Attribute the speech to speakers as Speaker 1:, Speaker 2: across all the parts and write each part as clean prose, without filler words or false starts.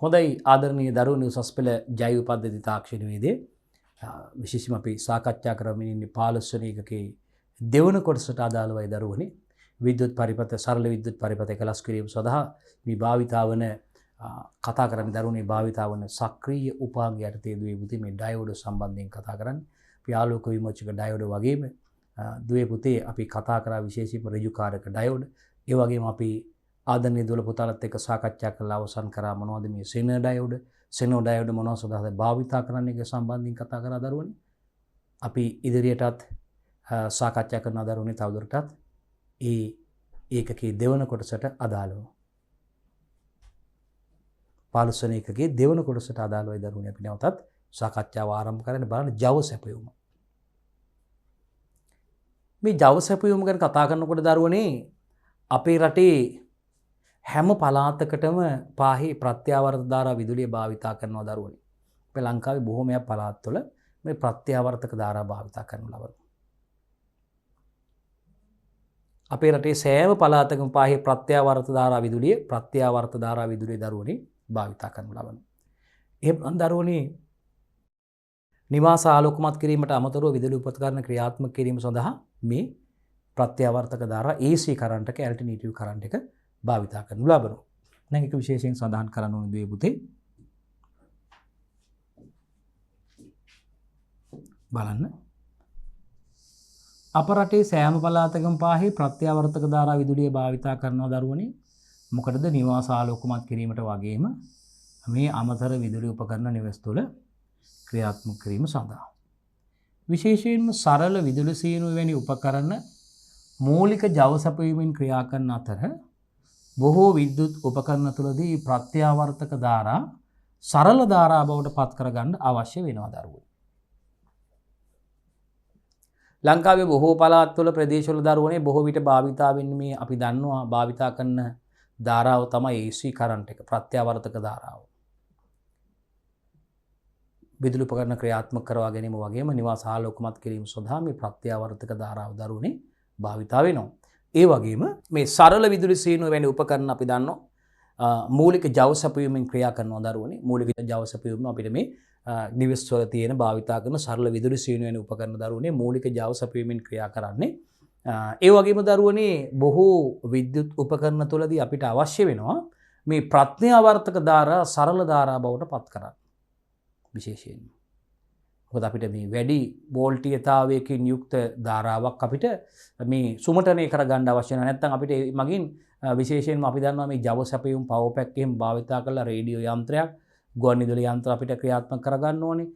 Speaker 1: හොඳයි ආදරණීය දරුවනි උසස් පෙළ ජෛව පද්ධති තාක්ෂණයේදී විශේෂයෙන්ම අපි සාකච්ඡා කරමින් ඉන්නේ 15 වෙනි එකකේ දෙවන කොටසට අදාළවයි දරුවනි විද්‍යුත් පරිපථ සරල විද්‍යුත් පරිපථ එකලස් කිරීම සඳහා මේ භාවිතා වන කතා කරන්නේ දරුවනි භාවිතා වන සක්‍රීය උපාංග යටතේ දුවේ පුතේ මේ ඩයෝඩ් සම්බන්ධයෙන් කතා කරන්නේ. අපි ආලෝක විමෝචක ඩයෝඩ් වගේම දුවේ පුතේ අපි කතා කරා විශේෂයෙන්ම ඍජුකාරක ඩයෝඩ්. ඒ වගේම අපි ආදරණීය දුවල පුතාලත් එක්ක සාකච්ඡා කරලා අවසන් කරා මොනවද මේ සෙනර් ඩයෝඩ් ඩයෝඩ් මොනවද සඳහාද භාවිතා කරන්නේ ඒක සම්බන්ධයෙන් කතා කරා දරුවනි. අපි ඉදිරියටත් සාකච්ඡා කරන දරුවනි තවදුරටත් ඒ ඒකකයේ දෙවන කොටසට අදාළව 15 වෙනි එකකයේ දෙවන කොටසට අදාළවයි දරුවනි අපි නැවතත් සාකච්ඡාව ආරම්භ කරන්න බලන්න ජව සැපයුම. මේ ජව සැපයුම ගැන කතා කරනකොට දරුවනේ අපේ රටේ හැම පළාතකටම පාහේ ප්‍රත්‍යාවර්තක ධාරා විදුලිය භාවිතා කරනවා දරුවනි. අපේ ලංකාවේ බොහෝමයක් පළාත්වල මේ ප්‍රත්‍යාවර්තක ධාරා භාවිතා කරනු ලබනවා. අපේ රටේ සෑම පළාතකම පාහේ ප්‍රත්‍යාවර්තක ධාරා විදුලිය දරුවනි භාවිතා කරනු ලබනවා. එහෙනම් දරුවනි නිවාස ආලෝකමත් කිරීමට අමතරව විදුලි උපකරණ ක්‍රියාත්මක කිරීම සඳහා මේ ප්‍රත්‍යාවර්තක ධාරා AC කරන්ට් එක ඇල්ටර්නේටිව් කරන්ට් එක භාවිතා කරනු ලබනවා. දැන් ඒක විශේෂයෙන් සඳහන් කරන්න ඕන දුවේ පුතේ. බලන්න. අප රටේ සෑම පළාතකම පාහේ ප්‍රත්‍යාවර්තක ධාරා විදුලිය භාවිතා කරනවා දරුවනේ. මොකටද නිවාස ආලෝකමත් කිරීමට වගේම මේ අමතර විදුලි උපකරණ නිවෙස් තුළ ක්‍රියාත්මක කිරීම සඳහා. විශේෂයෙන්ම සරල විදුලි සීනුව වැනි උපකරණ මූලික ජව සැපයීමෙන් ක්‍රියා කරන අතර බොහෝ විද්‍යුත් උපකරණ තුළදී ප්‍රත්‍යාවර්තක ධාරා සරල ධාරා බවට පත් කරගන්න අවශ්‍ය වෙනවා දරුවෝ. ලංකාවේ බොහෝ පළාත්වල ප්‍රදේශවල දරුවනේ බොහෝ විට භාවිතා වෙන්නේ මේ අපි දන්නවා භාවිතා කරන ධාරාව තමයි AC කරන්ට් එක ප්‍රත්‍යාවර්තක ධාරාව. විදුලි උපකරණ ක්‍රියාත්මක කරවා ගැනීම වගේම නිවාස ආලෝකමත් කිරීම සඳහා මේ ප්‍රත්‍යාවර්තක ධාරාව දරුවනේ භාවිතා වෙනවා. ඒ වගේම මේ සරල විදුලි සීනුව වැනි උපකරණ අපි දන්නවා මූලික ජව සැපයීමෙන් ක්‍රියා කරනවා දරුවනේ. මූලික ජව සැපයීම අපිට මේ නිවෙස් වල තියෙන භාවිතා කරන සරල විදුලි සීනුව වැනි උපකරණ දරුවනේ මූලික ජව සැපයීමෙන් ක්‍රියා කරන්නේ. ඒ වගේම දරුවනේ බොහෝ විද්‍යුත් උපකරණ තුළදී අපිට අවශ්‍ය වෙනවා මේ ප්‍රත්‍යාවර්තක ධාරා සරල ධාරා බවට පත් කරන්න. විශේෂයෙන් මොකද අපිට මේ වැඩි වෝල්ටීයතාවයකින් යුක්ත ධාරාවක් අපිට මේ සුමටනය කරගන්න අවශ්‍ය නැහැ. නැත්නම් අපිට මගින් විශේෂයෙන්ම අපි දන්නවා මේ ජව සැපයුම් පවර් පැක් එකෙන් භාවිතා කරලා රේඩියෝ යන්ත්‍රයක් ගුවන් විදුලි යන්ත්‍ර අපිට ක්‍රියාත්මක කරගන්න ඕනේ.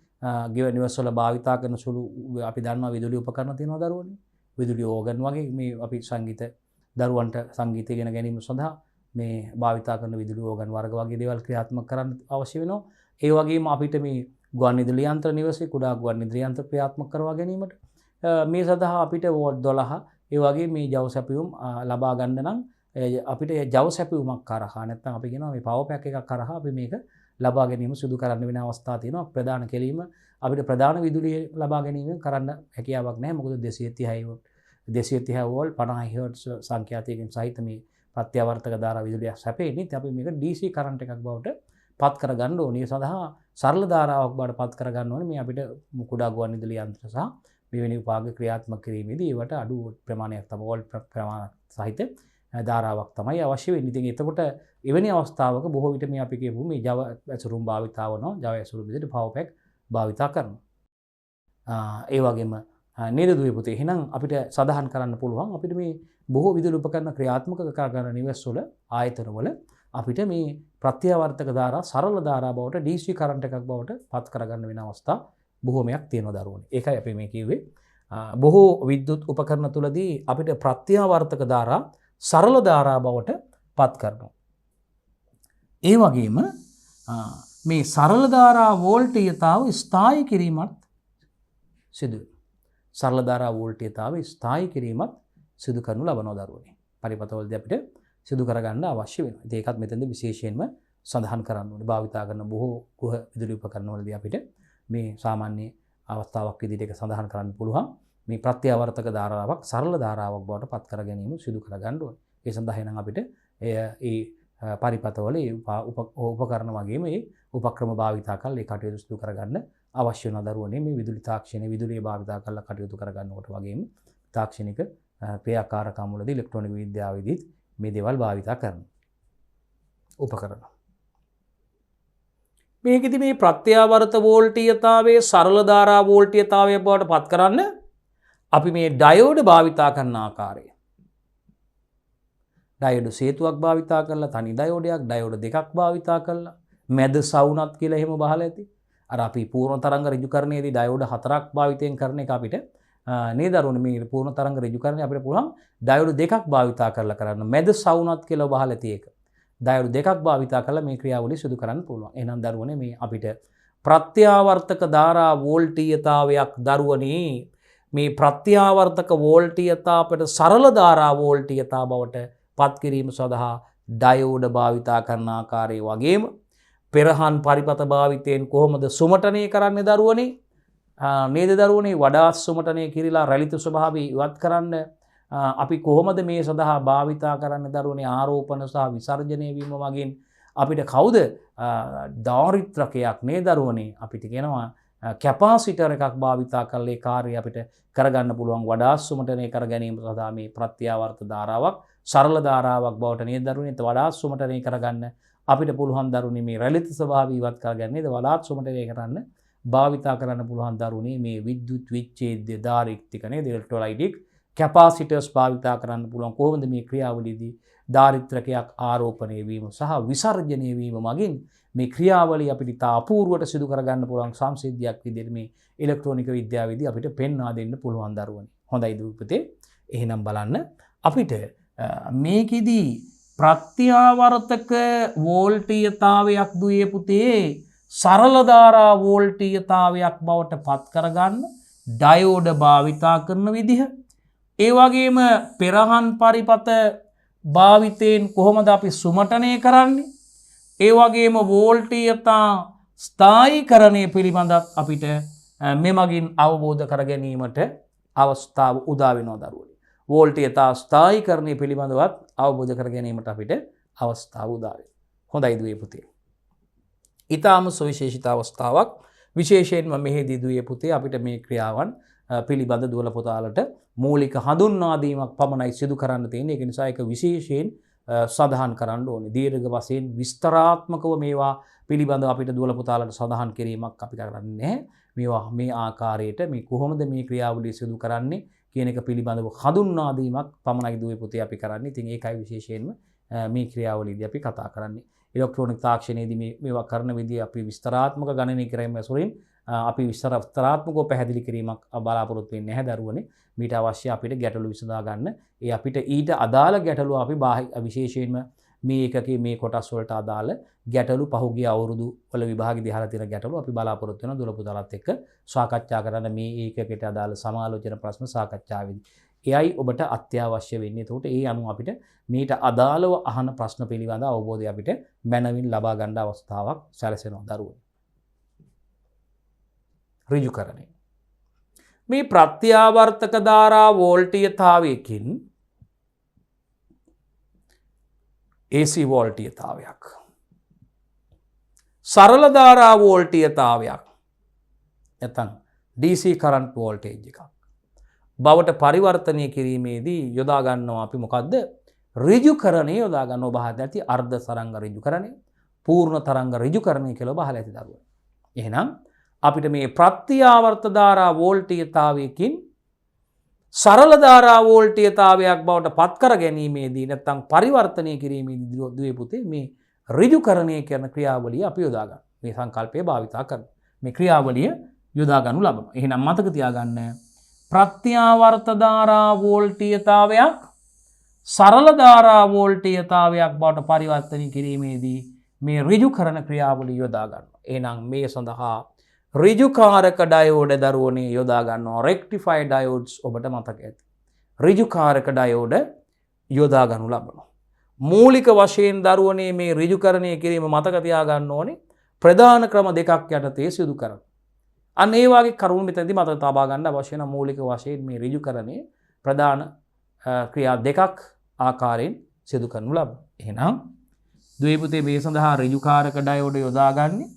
Speaker 1: ගෙව නිවස් වල භාවිතා කරන සුළු අපි දන්නවා විදුලි උපකරණ තියෙනවා දරුවනේ. විදුලි ඕගන් වගේ මේ අපි සංගීත දරුවන්ට සංගීතය ඉගෙන ගැනීම සඳහා මේ භාවිතා කරන විදුලි ඕගන් වර්ග වගේ දේවල් ක්‍රියාත්මක කරන්න අවශ්‍ය වෙනවා. ඒ වගේම අපිට මේ ගුවන් විදුලි යන්ත්‍ර නිවසේ කුඩා ගුවන් විදුලි යන්ත්‍ර ක්‍රියාත්මක කරවා ගැනීමට මේ සඳහා අපිට වෝල්ට් 12 ඒ වගේ මේ ජව සැපයුම් ලබා ගන්න නම් අපිට ජව සැපයුමක් කරහා නැත්නම් අපි කියනවා මේ පවර් පැක් එකක් කරහා අපි මේක ලබා ගැනීම සිදු කරන්න වෙන අවස්ථා තියෙනවා. ප්‍රධාන කෙලීම අපිට ප්‍රධාන විදුලිය ලබා ගැනීම කරන්න හැකියාවක් නැහැ. මොකද 230 වෝල්ට් 50 හර්ට්ස් සංඛ්‍යාතයකින් සහිත මේ ප්‍රත්‍යාවර්තක ධාරා විදුලිය සැපෙන්නේ. අපි මේක DC කරන්ට් එකක් බවට පත් කරගන්න ඕනේ. ඒ සඳහා සරල ධාරාවක් බවට පත් කරගන්න ඕනේ. මේ අපිට කුඩා ගුවන් විදුලි යන්ත්‍ර සහ මෙවැනි උපාංග ක්‍රියාත්මක කිරීමේදී ඒවට අඩු ප්‍රමාණයක් තමයි වෝල්ට් ප්‍රමාණයක් සහිත ධාරාවක් තමයි අවශ්‍ය වෙන්නේ. ඉතින් එතකොට එවැනි අවස්ථාවක බොහෝ විට මේ අපි කියපු මේ ජව ඇසුරුම් භාවිතා වනවා. ජව ඇසුරුම් විදිහට පවර් පැක් භාවිතා කරනවා. ඒ වගේම නේද දුවේ පුතේ. එහෙනම් අපිට සඳහන් කරන්න පුළුවන් අපිට මේ බොහෝ විදුලි උපකරණ ක්‍රියාත්මක කරන නිවෙස් වල ආයතන වල අපිට මේ ප්‍රත්‍යාවර්තක ධාරා සරල ධාරා බවට DC කරන්ට් එකක් බවට පත් කරගන්න වෙන අවස්ථා බොහෝමයක් තියෙනවා දරුවනේ. ඒකයි අපි මේ කිව්වේ බොහෝ විද්‍යුත් උපකරණ තුලදී අපිට ප්‍රත්‍යාවර්තක ධාරා සරල ධාරා බවට පත් කරනවා. ඒ වගේම මේ සරල ධාරා වෝල්ටීයතාව ස්ථායී කිරීමත් සිදු වෙනවා. සරල ධාරා වෝල්ටීයතාව ස්ථායී කිරීමත් සිදු කරනු ලබනවා දරුවනේ. පරිපථවලදී අපිට සිදු කරගන්න අවශ්‍ය වෙනවා. ඉතින් ඒකත් මෙතනදී විශේෂයෙන්ම සඳහන් කරන්න ඕනේ. භාවිතා කරන බොහෝ ගෘහ විදුලි උපකරණ වලදී අපිට මේ සාමාන්‍ය අවස්ථාවක් විදිහට ඒක සඳහන් කරන්න පුළුවන්. මේ ප්‍රත්‍යාවර්තක ධාරාවක් සරල ධාරාවක් බවට පත් කර ගැනීම සිදු කර ගන්න ඕනේ. ඒ සඳහා එනම් අපිට ඒ පරිපතවල උපකරණ වගේම මේ උපක්‍රම භාවිතා කරලා ඒ කටයුතු සිදු කරගන්න අවශ්‍ය වෙන දරුවනේ මේ විදුලි තාක්ෂණය විදුලිය භාවිතා කරලා කටයුතු කරගන්නකොට වගේම තාක්ෂණික ක්‍රියාකාරකම් වලදී ඉලෙක්ට්‍රොනික විද්‍යාවේදීත් මේ දේවල් භාවිතා කරන උපකරණ. මේකෙදි මේ ප්‍රත්‍යාවර්ත වෝල්ටීයතාවයේ සරල ධාරා වෝල්ටීයතාවය බවට පත් කරන්න අපි මේ ඩයෝඩ් භාවිතා කරන ආකාරය. ඩයෝඩ් සේතුවක් භාවිතා කරලා තනි ඩයෝඩයක් ඩයෝඩ් දෙකක් භාවිතා කරලා මැද සවුනත් කියලා එහෙම බහලා ඇති. අර අපි පූර්ණ තරංග ඍජුකරණයේදී ඩයෝඩ් 4ක් භාවිතයෙන් කරන එක අපිට නේද අරුණ මේ පූර්ණ තරංග ඍජුකරණය අපිට පුළුවන් ඩයෝඩ් දෙකක් භාවිතා කරලා කරන්න. මැද සවුනත් කියලා බහලා ඇති එක. ඩයෝඩ් දෙකක් භාවිතා කරලා මේ ක්‍රියාවලිය සිදු කරන්න පුළුවන්. එහෙනම් දරුවනේ මේ අපිට ප්‍රත්‍යාවර්තක ධාරා වෝල්ටීයතාවයක් දරුවනේ මේ ප්‍රත්‍යාවර්තක වෝල්ටීයතාවයට සරල ධාරා වෝල්ටීයතාව බවට පත් කිරීම සඳහා ඩයෝඩ් භාවිතා කරන ආකාරය වගේම පෙරහන් පරිපත භාවිතයෙන් කොහොමද සුමටනය කරන්නේ දරුවනේ නේද දරුවනේ වඩා සුමටනය කිරීලා රැලිත ස්වභාවය ඉවත් කරන්න අපි කොහොමද මේ සඳහා භාවිතා කරන්න දරුවනේ ආරෝපණ සහ විසර්ජනය වීම වගේන් අපිට කවුද දාරිත්‍රකයක් නේ දරුවනේ අපිට කියනවා කැපාසිටර් එකක් භාවිතා කරලා ඒ කාර්යය අපිට කරගන්න පුළුවන් වඩා සුමටනය කර ගැනීම සඳහා මේ ප්‍රත්‍යාවර්ත ධාරාවක් සරල ධාරාවක් බවට නේද දරුවනේ වඩා සුමටනය කරගන්න අපිට පුළුවන් දරුවනේ මේ රැලිත ස්වභාවය ඉවත් කරගන්න නේද වඩාත් සුමටනය කරන්න භාවිතා කරන්න පුළුවන් දරුවනේ මේ විද්‍යුත් විච්ඡේද්‍ය ධාරිත්‍රික නේද ඉලෙක්ට්‍රොලයිටික් කැපාසිටර්ස් භාවිතා කරන්න පුළුවන් කොහොමද මේ ක්‍රියාවලියේදී ධාරිත්‍රකයක් ආරෝපණය වීම සහ විසර්ජනය වීම මගින් මේ ක්‍රියාවලිය අපිට තා අපූර්වට සිදු කරගන්න පුළුවන් සංසිද්ධියක් විදිහට මේ ඉලෙක්ට්‍රොනික විද්‍යාවේදී අපිට පෙන්වා දෙන්න පුළුවන් දරුවනේ. හොඳයි දුපතේ. එහෙනම් බලන්න අපිට මේකෙදි ප්‍රත්‍යාවර්තක වෝල්ටීයතාවයක් දුවේ පුතේ සරල ධාරා වෝල්ටීයතාවයක් බවට පත් කරගන්න ඩයෝඩ් භාවිතා කරන විදිහ ඒ වගේම පෙරහන් පරිපත භාවිතයෙන් කොහොමද අපි සුමටනය කරන්නේ ඒ වගේම වෝල්ටීයතා ස්ථායීකරණය පිළිබඳත් අපිට මෙමගින් අවබෝධ කර ගැනීමට අවස්ථාව උදා වෙනවා දරුවනේ. වෝල්ටීයතා ස්ථායීකරණය පිළිබඳවත් අවබෝධ කර ගැනීමට අපිට අවස්ථාව උදා වෙනවා. හොඳයි දුවේ පුතේ. ඊටාම සවිශේෂිත අවස්ථාවක් විශේෂයෙන්ම මෙහිදී දුවේ පුතේ අපිට මේ ක්‍රියාවන් පිළිබඳ දුවල පුතාලට මූලික හඳුන්වා දීමක් පමණයි සිදු කරන්න තියෙන්නේ. ඒක නිසා ඒක විශේෂයෙන් සඳහන් කරන්න ඕනේ. දීර්ඝ වශයෙන් විස්තරාත්මකව මේවා පිළිබඳව අපිට දුවල පුතාලට සඳහන් කිරීමක් අපි කරන්නේ නැහැ. මේවා මේ ආකාරයට මේ කොහොමද මේ ක්‍රියාවලිය සිදු කරන්නේ කියන එක පිළිබඳව හඳුන්වා දීමක් පමණයි දුවේ පුතේ අපි කරන්නේ. ඉතින් ඒකයි විශේෂයෙන්ම මේ ක්‍රියාවලියදී අපි කතා කරන්නේ. ඉලෙක්ට්‍රොනික තාක්ෂණයේදී මේවා කරන විදිහ අපි විස්තරාත්මක ගණනය කිරීම ඇසුරින් අපි විස්තරාත්මකව පැහැදිලි කිරීමක් බලාපොරොත්තු වෙන්නේ නැහැ දරුවනේ. මීට අවශ්‍ය අපිට ගැටලු විසඳා ගන්න. ඒ අපිට ඊට අදාළ ගැටලු අපි විශේෂයෙන්ම මේ එකකේ මේ කොටස් වලට අදාළ ගැටලු පහුගිය අවුරුදු වල විභාගෙදී අහලා තියෙන ගැටලු අපි බලාපොරොත්තු වෙන දුල පුතාලත් එක්ක සාකච්ඡා කරන්න මේ ඒකකට අදාළ සමාලෝචන ප්‍රශ්න සාකච්ඡාවේදී. එයයි ඔබට අත්‍යවශ්‍ය වෙන්නේ. ඒකට ඒ අනුව අපිට මීට අදාළව අහන ප්‍රශ්න පිළිබඳ අවබෝධය අපිට මනවින් ලබා ගන්න අවස්ථාවක් සැලසෙනවා දරුවෝ. ඍජුකරණය. මේ ප්‍රත්‍යාවර්තක ධාරා වෝල්ටීයතාවයකින් AC වෝල්ටීයතාවයක් සරල ධාරා වෝල්ටීයතාවයක් නැත්නම් DC කරන්ට් වෝල්ටේජ් එකක් බවට පරිවර්තනය කිරීමේදී යොදා ගන්නවා අපි මොකද්ද ඍජුකරණය යොදා ගන්නවා බහද ඇති අර්ධ තරංග ඍජුකරණය පූර්ණ තරංග ඍජුකරණය කියලා බහලා ඇති දරුවෝ. එහෙනම් අපිට මේ ප්‍රත්‍යාවර්ත ධාරා වෝල්ටීයතාවයකින් සරල ධාරා වෝල්ටීයතාවයක් බවට පත් කර ගැනීමේදී නැත්නම් පරිවර්තනය කිරීමේදී දුවේ පුතේ මේ ඍජුකරණය කරන ක්‍රියාවලිය අපි යොදා ගන්න. මේ සංකල්පය භාවිතා කරන මේ ක්‍රියාවලිය යොදා ගන්නු ලබනවා. එහෙනම් මතක තියාගන්න ප්‍රත්‍යාවර්ත ධාරා වෝල්ටීයතාවයක් සරල ධාරා වෝල්ටීයතාවයක් බවට පරිවර්තනය කිරීමේදී මේ ඍජුකරණ ක්‍රියාවලිය යොදා ගන්නවා. එහෙනම් මේ සඳහා ඍජුකාරක ඩයෝඩ් දරුවනේ යොදා ගන්නවා. රෙක්ටිෆයි ඩයෝඩ්ස් ඔබට මතක ඇති. ඍජුකාරක ඩයෝඩ් යොදා ගනු ලබනවා. මූලික වශයෙන් දරුවනේ මේ ඍජුකරණය කිරීම මතක තියාගන්න ඕනේ ප්‍රධාන ක්‍රම දෙකක් යටතේ සිදු කරනවා. අන්න ඒ වගේ කරුණු මෙතනදී මතක තබා ගන්න අවශ්‍ය වෙන මූලික වශයෙන් මේ ඍජුකරණයේ ප්‍රධාන ක්‍රියා දෙකක් ආකාරයෙන් සිදු කරනු ලබනවා. එහෙනම් දුවේ පුතේ මේ සඳහා ඍජුකාරක ඩයෝඩ් යොදාගන්නේ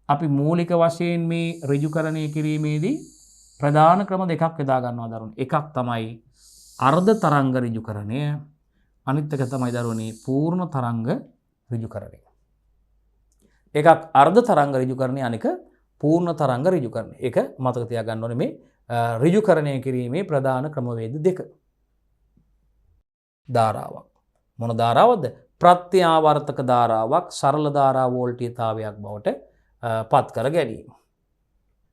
Speaker 1: අපි මූලික වශයෙන් මේ ඍජුකරණය කිරීමේදී ප්‍රධාන ක්‍රම දෙකක් යොදා ගන්නවා දරුවනේ. එකක් තමයි අර්ධ තරංග ඍජුකරණය. අනිත් එක තමයි දරුවනේ පූර්ණ තරංග ඍජුකරණය. එකක් අර්ධ තරංග ඍජුකරණය අනික පූර්ණ තරංග ඍජුකරණය. ඒක මතක තියාගන්න ඕනේ මේ ඍජුකරණය කිරීමේ ප්‍රධාන ක්‍රමවේද දෙක. ධාරාවක්. මොන ධාරාවක්ද? ප්‍රත්‍යාවර්තක ධාරාවක් සරල ධාරා වෝල්ටීයතාවයක් බවට පත් කර ගැනීම.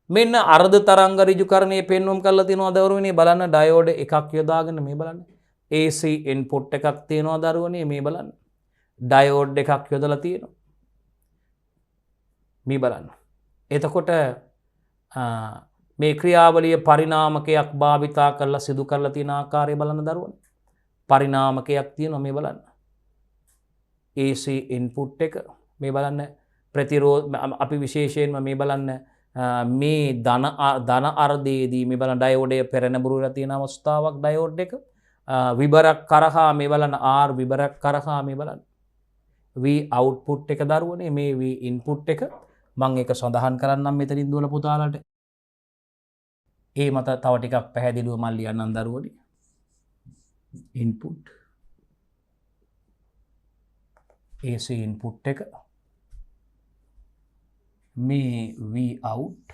Speaker 1: මෙන්න අර්ධ තරංග ඍජුකරණය පෙන්වුම් කරලා තියෙනවා දරුවනේ. බලන්න ඩයෝඩ් එකක් යොදාගෙන මේ බලන්න. AC ඉන්පුට් එකක් තියෙනවා දරුවනේ මේ බලන්න. ඩයෝඩ් එකක් යොදලා තියෙනවා. මේ බලන්න. එතකොට මේ ක්‍රියාවලිය පරිණාමකයක් භාවිතා කරලා සිදු කරලා තියෙන ආකාරය බලන්න දරුවනේ. පරිණාමකයක් තියෙනවා මේ බලන්න. AC ඉන්පුට් එක මේ බලන්න ප්‍රතිරෝධ අපි විශේෂයෙන්ම මේ බලන්න මේ ධන අර්ධයේදී මේ බලන්න ඩයෝඩය පෙරනැඹුරු වෙලා තියෙන අවස්ථාවක් ඩයෝඩ් එක විබරක් කරහා මේ බලන්න R විබරක් කරහා මේ බලන්න V අවුට්පුට් එක දරුවනේ මේ V ඉන්පුට් එක මම ඒක සඳහන් කරන්නම් මෙතනින් දුවලා පුතාලට ඒ මත තව ටිකක් පැහැදිලිව මම ලියන්නම් දරුවනේ ඉන්පුට් AC ඉන්පුට් එක මේ V out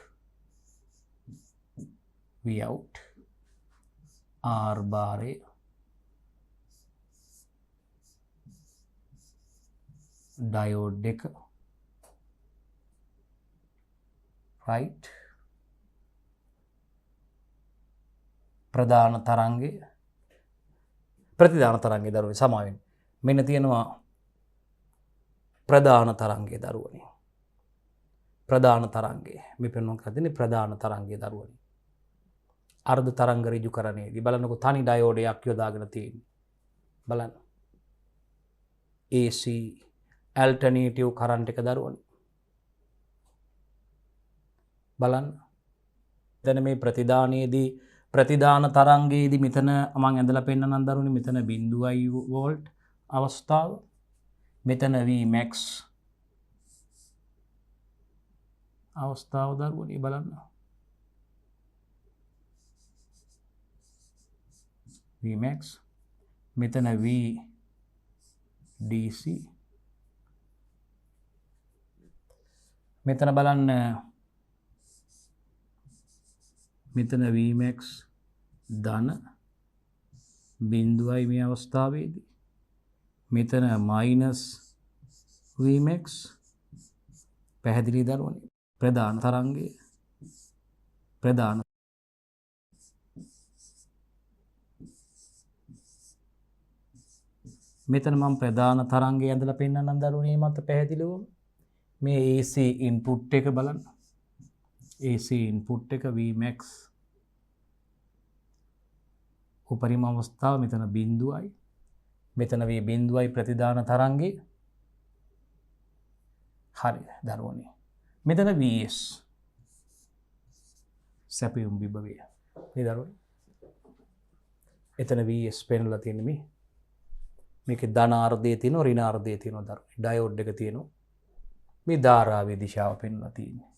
Speaker 1: R बारे डायोड एक राइट प्रधान तरंगे प्रतिदान तरंगे दरुवනේ සමාවෙන්න මෙන්න තියෙනවා ප්‍රධාන තරංගයේ දරුවනේ ප්‍රධාන තරංගයේ මේ පෙන්වන්න කරන්නේ ප්‍රධාන තරංගයේ දරුවනේ අර්ධ තරංග ඍජුකරණයේදී බලන්නකො තනි ඩයෝඩයක් යොදාගෙන තියෙන්නේ බලන්න AC ඇල්ටර්නේටිව් කරන්ට් එක දරුවනේ බලන්න දැන් මේ ප්‍රතිදානයේදී ප්‍රතිදාන තරංගයේදී මෙතන මම ඇඳලා පෙන්නනම් දරුවනේ මෙතන 0.5 වෝල්ට් අවස්ථාව මෙතන Vmax අවස්ථාව දරුවනේ බලන්න Vmax මෙතන VDC මෙතන බලන්න මෙතන Vmax ධන බිඳුවයි මේ අවස්ථාවේදී මෙතන මයිනස් Vmax පැහැදිලි දරුවනේ ප්‍රධාන තරංගයේ ප්‍රධාන මෙතන මම ප්‍රධාන තරංගය ඇඳලා පෙන්නන්නම් දරුවනේ මත පැහැදිලිව මේ AC ඉන්පුට් එක බලන්න AC ඉන්පුට් එක Vmax උපරිම අවස්ථාව මෙතන බිඳුවයි මෙතන V බිඳුවයි ප්‍රතිදාන තරංගේ හරි දරුවනේ මෙතන VS සැපයුම් විභවය මේ දරුවනේ එතන VS පෙන්වලා තියෙන්නේ මේකේ ධන අර්ධය තියෙනවා ඍණ අර්ධය තියෙනවා දරුවනේ ඩයෝඩ් එක තියෙනවා මේ ධාරාවේ දිශාව පෙන්වලා තියෙන්නේ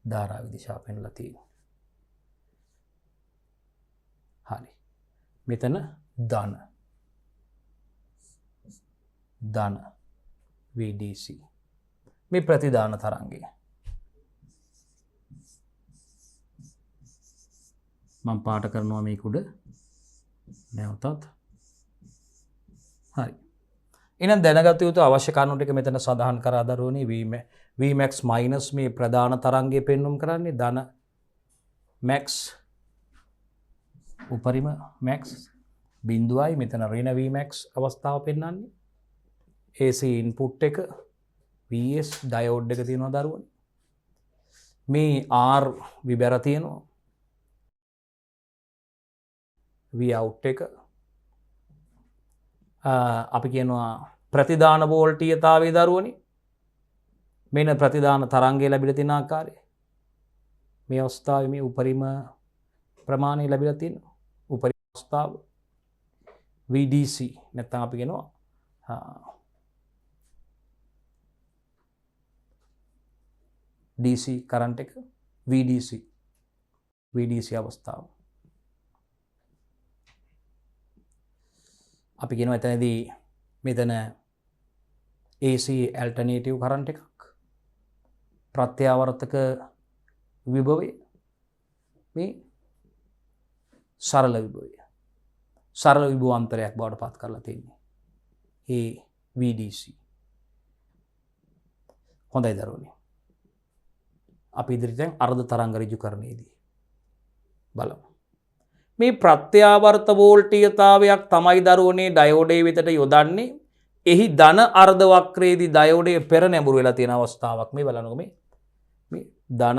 Speaker 1: ධාරාවේ දිශාව පෙන්වලා තියෙන්නේ හරි මෙතන ධන VDC මේ ප්‍රතිදාන තරංගය මම පාට කරනවා මේක උඩ නැවතත් හරි එහෙනම් දැනගත යුතු අවශ්‍ය කරුණු ටික මෙතන සඳහන් කරා දරුවනේ Vmax minus මේ ප්‍රධාන තරංගය පෙන්වුම් කරන්නේ ධන max උපරිම max බිඳුවයි මෙතන ඍණ Vmax අවස්ථාව පෙන්වන්නේ AC ඉන්පුට් එක VS ඩයෝඩ් එක තියෙනවා දරුවනේ මේ R විබර තියෙනවා V out එක අපි කියනවා ප්‍රතිදාන වෝල්ටීයතාවයේ දරුවනේ මෙන්න ප්‍රතිදාන තරංගය ලැබිලා තියෙන ආකාරය මේ අවස්ථාවේ මේ උපරිම ප්‍රමාණය ලැබිලා තියෙනවා අවස්ථාව VDC නැත්නම් අපි කියනවා DC කරන්ට් එක VDC අවස්ථාව. අපි කියනවා එතනදී මෙතන AC ඇල්ටර්නේටිව් කරන්ට් එකක් ප්‍රත්‍යාවර්තක විභවය මේ සරල විභවාන්තරයක් බවට පත් කරලා තියෙන්නේ ඒ VDC. හොඳයි දරුවනේ, අපි ඉදිරියට අර්ධ තරංග ඍජුකරණයේදී බලමු. මේ ප්‍රත්‍යාවර්ත වෝල්ටීයතාවයක් තමයි දරුවනේ ඩයෝඩය වෙතට යොදන්නේ. එහි ධන අර්ධ වක්‍රයේදී ඩයෝඩය පෙර නැඹුරු වෙලා තියෙන අවස්ථාවක් මේ බලන්නකො. මේ ධන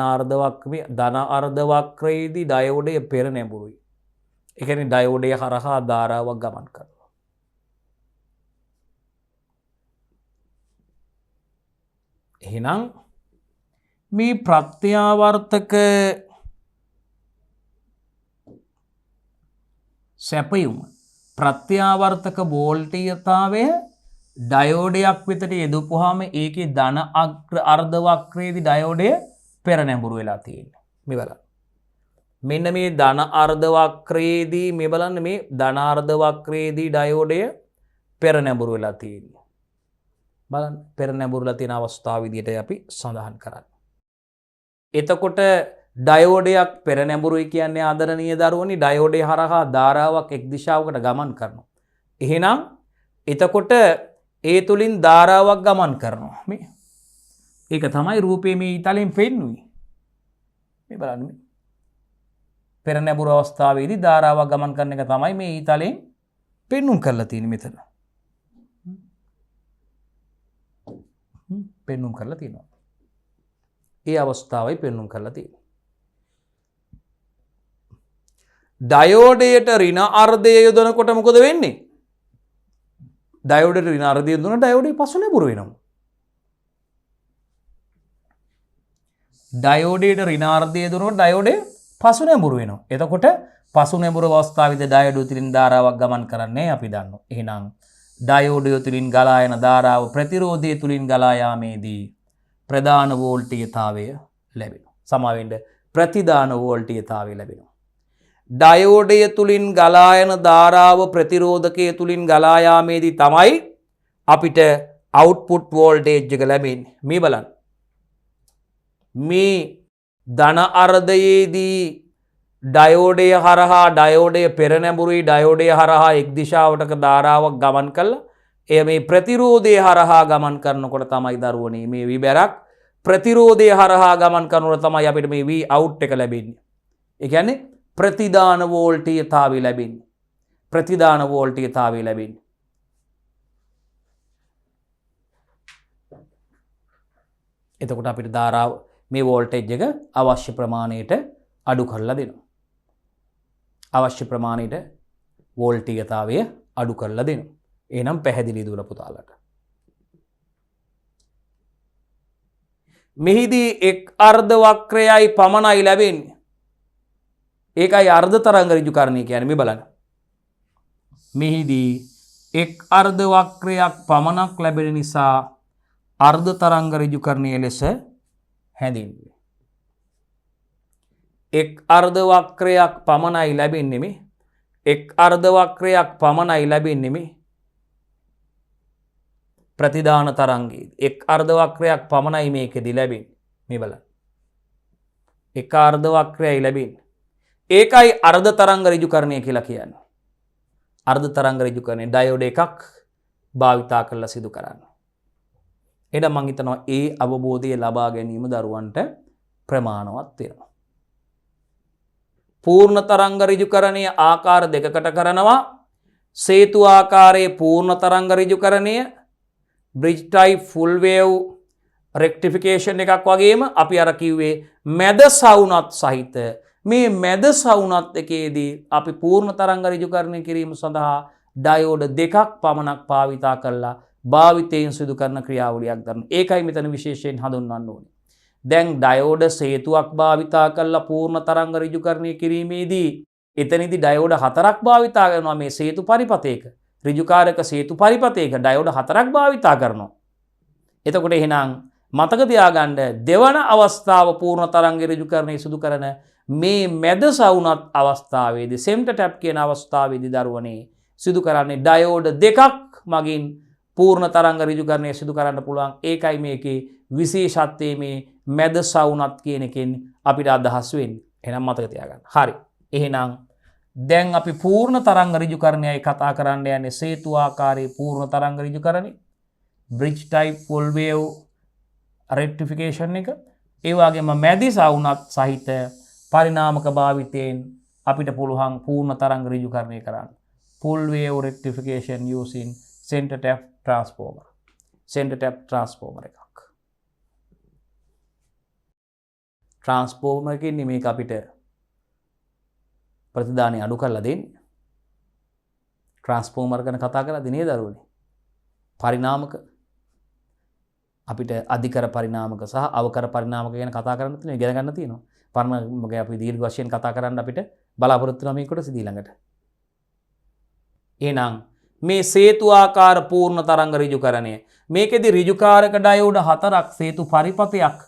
Speaker 1: අර්ධ වක්‍රයේදී ඩයෝඩය පෙර නැඹුරුයි. ඒ කියන්නේ ඩයෝඩය හරහා ධාරාවක් ගමන් කරනවා. එහෙනම් මේ ප්‍රත්‍යාවර්තක සැපයුම ප්‍රත්‍යාවර්තක වෝල්ටීයතාවය ඩයෝඩයක් වෙතට යෙදපුවාම ඒකේ ධන අර්ධ වක්‍රයේදී ඩයෝඩය පෙර නැඹුරු වෙලා තියෙනවා. මේ බලන්න. මෙන්න මේ ධන අර්ධ වක්‍රයේදී මේ බලන්න මේ ධන අර්ධ වක්‍රයේදී ඩයෝඩය පෙර නැඹුරු වෙලා තියෙනවා. බලන්න පෙර නැඹුරුලා තියෙන අවස්ථාව විදිහට අපි සඳහන් කරන්නේ. එතකොට ඩයෝඩයක් පෙර නැඹුරුයි කියන්නේ ආදරණීය දරුවනි ඩයෝඩය හරහා ධාරාවක් එක් දිශාවකට ගමන් කරනවා. එහෙනම් එතකොට ඒ තුලින් ධාරාවක් ගමන් කරනවා. මේ ඒක තමයි රූපයේ මේ ඊතලෙන් පෙන්වන්නේ. මේ බලන්න මේ පෙර නැඹුරු අවස්ථාවේදී ධාරාවක් ගමන් කරන එක තමයි මේ ඊතලෙන් පෙන්වුම් කරලා තියෙන්නේ මෙතන. පෙන්වුම් කරලා තියෙනවා. ඒ අවස්ථාවයි පෙන්වුම් කරලා තියෙන්නේ. ඩයෝඩයට ඍණ අර්ධය යොදනකොට මොකද වෙන්නේ? ඩයෝඩයට ඍණ අර්ධය යොදන ඩයෝඩය පසු නැඹුරු වෙනවා. ඩයෝඩයට ඍණ අර්ධය යොදනකොට ඩයෝඩය පසු නැඹුරු වෙනවා. එතකොට පසු නැඹුරු අවස්ථාවේදී ඩයෝඩය තුලින් ධාරාවක් ගමන් කරන්නේ අපි දන්නවා. එහෙනම් ඩයෝඩය තුලින් ගලා යන ධාරාව ප්‍රතිරෝධය තුලින් ගලා යාමේදී ප්‍රධාන වෝල්ටීයතාවය ලැබෙනවා. සමාවෙන්න ප්‍රතිදාන වෝල්ටීයතාවය ලැබෙනවා. ඩයෝඩය තුලින් ගලා යන ධාරාව ප්‍රතිරෝධකය තුලින් ගලා යාමේදී තමයි අපිට අවුට්පුට් වෝල්ටේජ් එක ලැබෙන්නේ. මේ බලන්න. මේ ධන අර්ධයේදී ඩයෝඩය හරහා ඩයෝඩය පෙර නැඹුරුයි ඩයෝඩය හරහා එක් දිශාවකට ධාරාවක් ගමන් කළා. එය මේ ප්‍රතිරෝධය හරහා ගමන් කරනකොට තමයි දරුවනේ මේ විබරක් ප්‍රතිරෝධය හරහා ගමන් කරනකොට තමයි අපිට මේ V out එක ලැබෙන්නේ. ඒ කියන්නේ ප්‍රතිදාන වෝල්ටීයතාවය ලැබෙන්නේ. ප්‍රතිදාන වෝල්ටීයතාවය ලැබෙන්නේ. එතකොට අපිට ධාරාව මේ වෝල්ටේජ් එක අවශ්‍ය ප්‍රමාණයට අඩු කරලා දෙනවා. අවශ්‍ය ප්‍රමාණයට වෝල්ටීයතාවය අඩු කරලා දෙනවා. එහෙනම් පැහැදිලි දුර පුතාලට. මෙහිදී එක් අර්ධ වක්‍රයයි පමණයි ලැබෙන්නේ. ඒකයි අර්ධ තරංග ඍජුකරණය කියන්නේ. මේ බලන්න. මෙහිදී එක් අර්ධ වක්‍රයක් පමණක් ලැබෙන නිසා අර්ධ තරංග ඍජුකරණය ලෙස හැඳින්වේ. එක් අර්ධ වක්‍රයක් පමණයි ලැබෙන්නේ මේ. එක් අර්ධ වක්‍රයක් පමණයි ලැබෙන්නේ මේ. ප්‍රතිදාන තරංගයේ එක් අර්ධ වක්‍රයක් පමණයි මේකෙදී ලැබෙන්නේ. මේ බලන්න. එක අර්ධ වක්‍රයයි ලැබෙන්නේ. ඒකයි අර්ධ තරංග ඍජුකරණය කියලා කියන්නේ. අර්ධ තරංග ඍජුකරණය ඩයෝඩ් එකක් භාවිතා කරලා සිදු කරන්නේ. එහෙනම් මම හිතනවා ඒ අවබෝධය ලබා ගැනීම දරුවන්ට ප්‍රමාණවත් වෙනවා. පූර්ණ තරංග ඍජුකරණය ආකාර දෙකකට කරනවා. සේතු ආකාරයේ පූර්ණ තරංග ඍජුකරණය bridge type full wave rectification එකක් වගේම අපි අර කිව්වේ මැද සවුනත් සහිත මේ මැද සවුනත් එකේදී අපි පූර්ණ තරංග ඍජුකරණය කිරීම සඳහා ඩයෝඩ් දෙකක් පමණක් භාවිතා කරලා භාවිතයෙන් සිදු කරන ක්‍රියාවලියක් දරන. ඒකයි මෙතන විශේෂයෙන් හඳුන්වන්න ඕනේ. දැන් ඩයෝඩ් හේතුවක් භාවිතා කරලා පූර්ණ තරංග ඍජුකරණය කිරීමේදී එතනදී ඩයෝඩ 4ක් භාවිතා කරනවා මේ සේතු පරිපථයක. ඍජුකාරක සේතු පරිපථයක ඩයෝඩ 4ක් භාවිතා කරනවා. එතකොට එහෙනම් මතක තියාගන්න දෙවන අවස්ථාව පූර්ණ තරංග ඍජුකරණය සිදු කරන මේ මැද සවුනත් අවස්ථාවේදී සෙන්ටර් ටැප් කියන අවස්ථාවේදී දරුවනේ සිදු කරන්නේ ඩයෝඩ දෙකක් මගින් පූර්ණ තරංග ඍජුකරණය සිදු කරන්න පුළුවන්. ඒකයි මේකේ විශේෂත්වයේ මේ මැද සවුනත් කියන එකෙන් අපිට අදහස් වෙන්නේ. එහෙනම් මතක තියාගන්න. හරි. එහෙනම් දැන් අපි පූර්ණ තරංග ඍජුකරණයයි කතා කරන්න යන්නේ සේතු ආකාරයේ පූර්ණ තරංග ඍජුකරණය. bridge type full wave rectification එක. ඒ වගේම මැදි සවුනත් සහිත පරිණාමක භාවිතයෙන් අපිට පුළුවන් පූර්ණ තරංග ඍජුකරණය කරන්න. full wave rectification using center tap transformer. center tap transformer එකක්. transformer එකකින් මේක අපිට ප්‍රතිදානය අඩු කරලා දෙන්නේ. transformer ගැන කතා කරලා දිනේ දරුවනේ. පරිණාමක අපිට අධිකර පරිණාමක සහ අවකර පරිණාමක ගැන කතා කරන්න තියෙනවා. ඉගෙන ගන්න තියෙනවා. පරණමගේ අපි දීර්ඝ වශයෙන් කතා කරන්න අපිට බලාපොරොත්තු වෙනවා මේ කොටස ඊළඟට. එහෙනම් මේ සේතු ආකාර පූර්ණ තරංග ඍජුකරණය. මේකෙදි ඍජුකාරක ඩයෝඩ 4ක් සේතු පරිපථයක්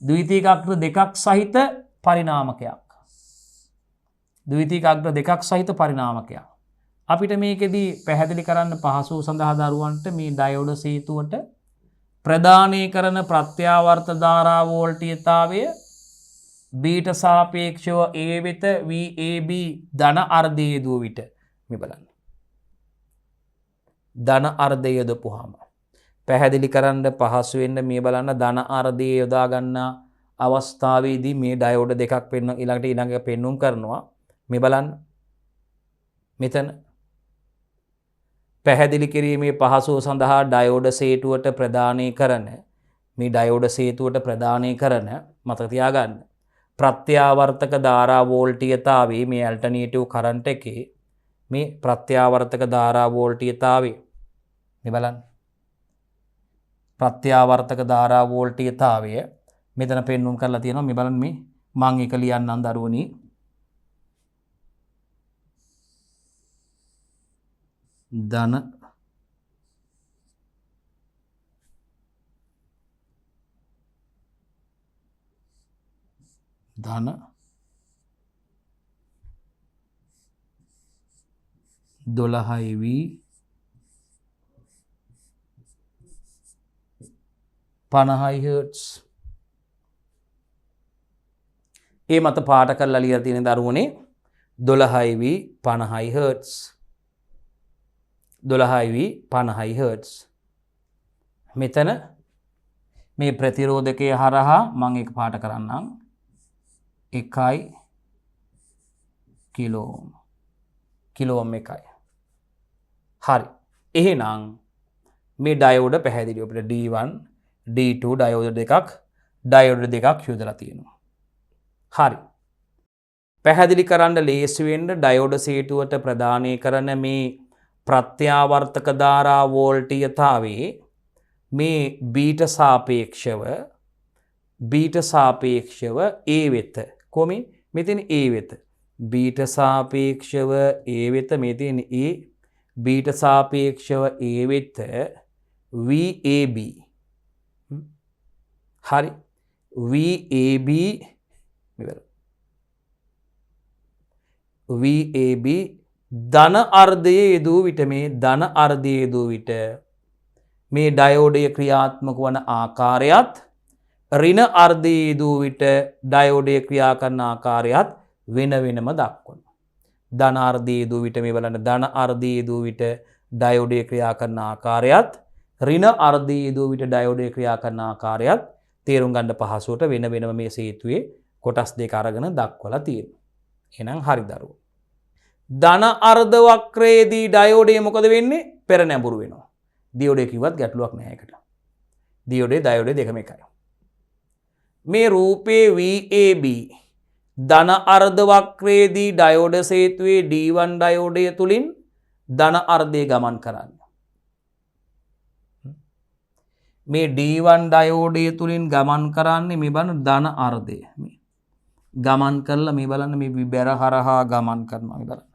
Speaker 1: ද්විතීයික අග්‍ර දෙකක් සහිත පරිණාමකයක්. ද්විතීයික අග්‍ර දෙකක් සහිත පරිණාමකයක්. අපිට මේකෙදි පැහැදිලි කරන්න පහසු සඳහා දරුවන්ට මේ ඩයෝඩ සේතුවට ප්‍රදානය කරන ප්‍රත්‍යාවර්ත ධාරා වෝල්ටීයතාවය බීට සාපේක්ෂව A වෙත VAB ධන අර්ධය යොදුව විට මේ බලන්න. ධන අර්ධය යොදපුවාම පැහැදිලි කරන්න පහසු වෙන්න මේ බලන්න ධන අර්ධය යොදා ගන්න අවස්ථාවේදී මේ ඩයෝඩ දෙකක් පෙන්න ඊළඟ පෙන්눔 කරනවා. මේ බලන්න. මෙතන පැහැදිලි කිරීමේ පහසුව සඳහා ඩයෝඩ සේතුවට ප්‍රදානය කරන මේ ඩයෝඩ සේතුවට ප්‍රදානය කරන මතක තියාගන්න ප්‍රත්‍යාවර්තක ධාරා වෝල්ටීයතාවයේ මේ ඇල්ටර්නේටිව් කරන්ට් එකේ මේ ප්‍රත්‍යාවර්තක ධාරා වෝල්ටීයතාවය මේ බලන්න ප්‍රත්‍යාවර්තක ධාරා වෝල්ටීයතාවය මෙතන පෙන්වුම් කරලා තියෙනවා. මේ බලන්න මේ මම එක ලියන්නම් දරුවනි. ධන ධන 12V 50 හර්ට්ස් ඒ මත පාට කරලා ලියලා තියෙන දරුවනේ 12V 50 හර්ට්ස් 12V 50 හර්ට්ස්. මෙතන මේ ප්‍රතිරෝධකය හරහා මම එක පාට කරන්නම් 1 කිලෝම් 1. හරි. එහෙනම් මේ ඩයෝඩ පැහැදිලි අපිට D1 D2 ඩයෝඩ දෙකක් යොදලා තියෙනවා. හරි. පැහැදිලි කරන්න ලේසි වෙන්න ඩයෝඩ සේතුවට ප්‍රදානය කරන මේ ප්‍රත්‍යාවර්තක ධාරා වෝල්ටීයතාවයේ මේ බීට සාපේක්ෂව A වෙත කොහොමද මෙතන A වෙත බීට සාපේක්ෂව A වෙත මෙතන A බීට සාපේක්ෂව A වෙත VAB හරි VAB ධන අර්ධය යෙදූ විට මේ ධන අර්ධය යෙදූ විට මේ ඩයෝඩය ක්‍රියාත්මක වන ආකාරයත් ඍණ අර්ධය යෙදූ විට ඩයෝඩය ක්‍රියා කරන ආකාරයත් වෙන වෙනම දක්වනවා. ධන අර්ධය යෙදූ විට මේ බලන්න ධන අර්ධය යෙදූ විට ඩයෝඩය ක්‍රියා කරන ආකාරයත් ඍණ අර්ධය යෙදූ විට ඩයෝඩය ක්‍රියා කරන ආකාරයත් තේරුම් ගන්න පහසුවට වෙන වෙනම මේ සේතුවේ කොටස් දෙක අරගෙන දක්වලා තියෙනවා. එහෙනම් හරි දරුවෝ. ධන අර්ධ වක්‍රයේදී ඩයෝඩය මොකද වෙන්නේ? පෙර නැඹුරු වෙනවා. දියෝඩය කිව්වත් ගැටලුවක් නැහැ ඒකට. ඩයෝඩය දෙකම එකයි. මේ රූපේ VAB ධන අර්ධ වක්‍රයේදී ඩයෝඩ සේතුවේ D1 ඩයෝඩය තුලින් ධන අර්ධය ගමන් කරන්න. මේ D1 ඩයෝඩය තුලින් ගමන් කරන්නේ මේ බලන්න ධන අර්ධය. ගමන් කරලා මේ බලන්න මේ බැර හරහා ගමන් කරනවා මේ බලන්න.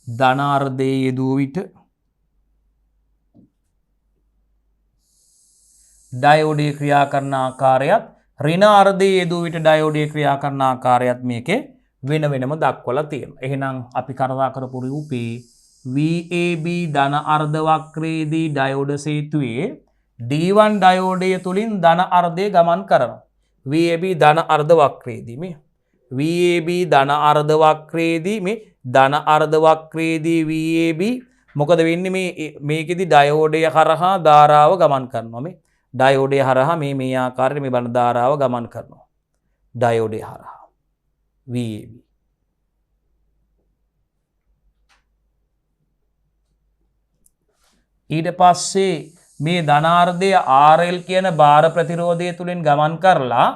Speaker 1: ධනාර්ධයේ යෙදුව විට ඩයෝඩයේ ක්‍රියා කරන ආකාරයත් ඍණාර්ධයේ යෙදුව විට ඩයෝඩයේ ක්‍රියා කරන ආකාරයත් මේකේ වෙන වෙනම දක්වලා තියෙනවා. එහෙනම් අපි කතා කරපු රූපේ VAB ධන අර්ධ වක්‍රයේදී ඩයෝඩ සේතුවේ D1 ඩයෝඩය තුලින් ධන අර්ධය ගමන් කරනවා. VAB ධන අර්ධ වක්‍රයේදී මේ VAB ධන අර්ධ වක්‍රයේදී මේ ධන අර්ධ වක්‍රයේදී VAB මොකද වෙන්නේ මේකෙදි ඩයෝඩය හරහා ධාරාව ගමන් කරනවා. මේ ඩයෝඩය හරහා මේ ආකාරයට මේ බණ ධාරාව ගමන් කරනවා. ඩයෝඩය හරහා VAB ඊට පස්සේ මේ ධනාර්ධය RL කියන භාර ප්‍රතිරෝධය තුලින් ගමන් කරලා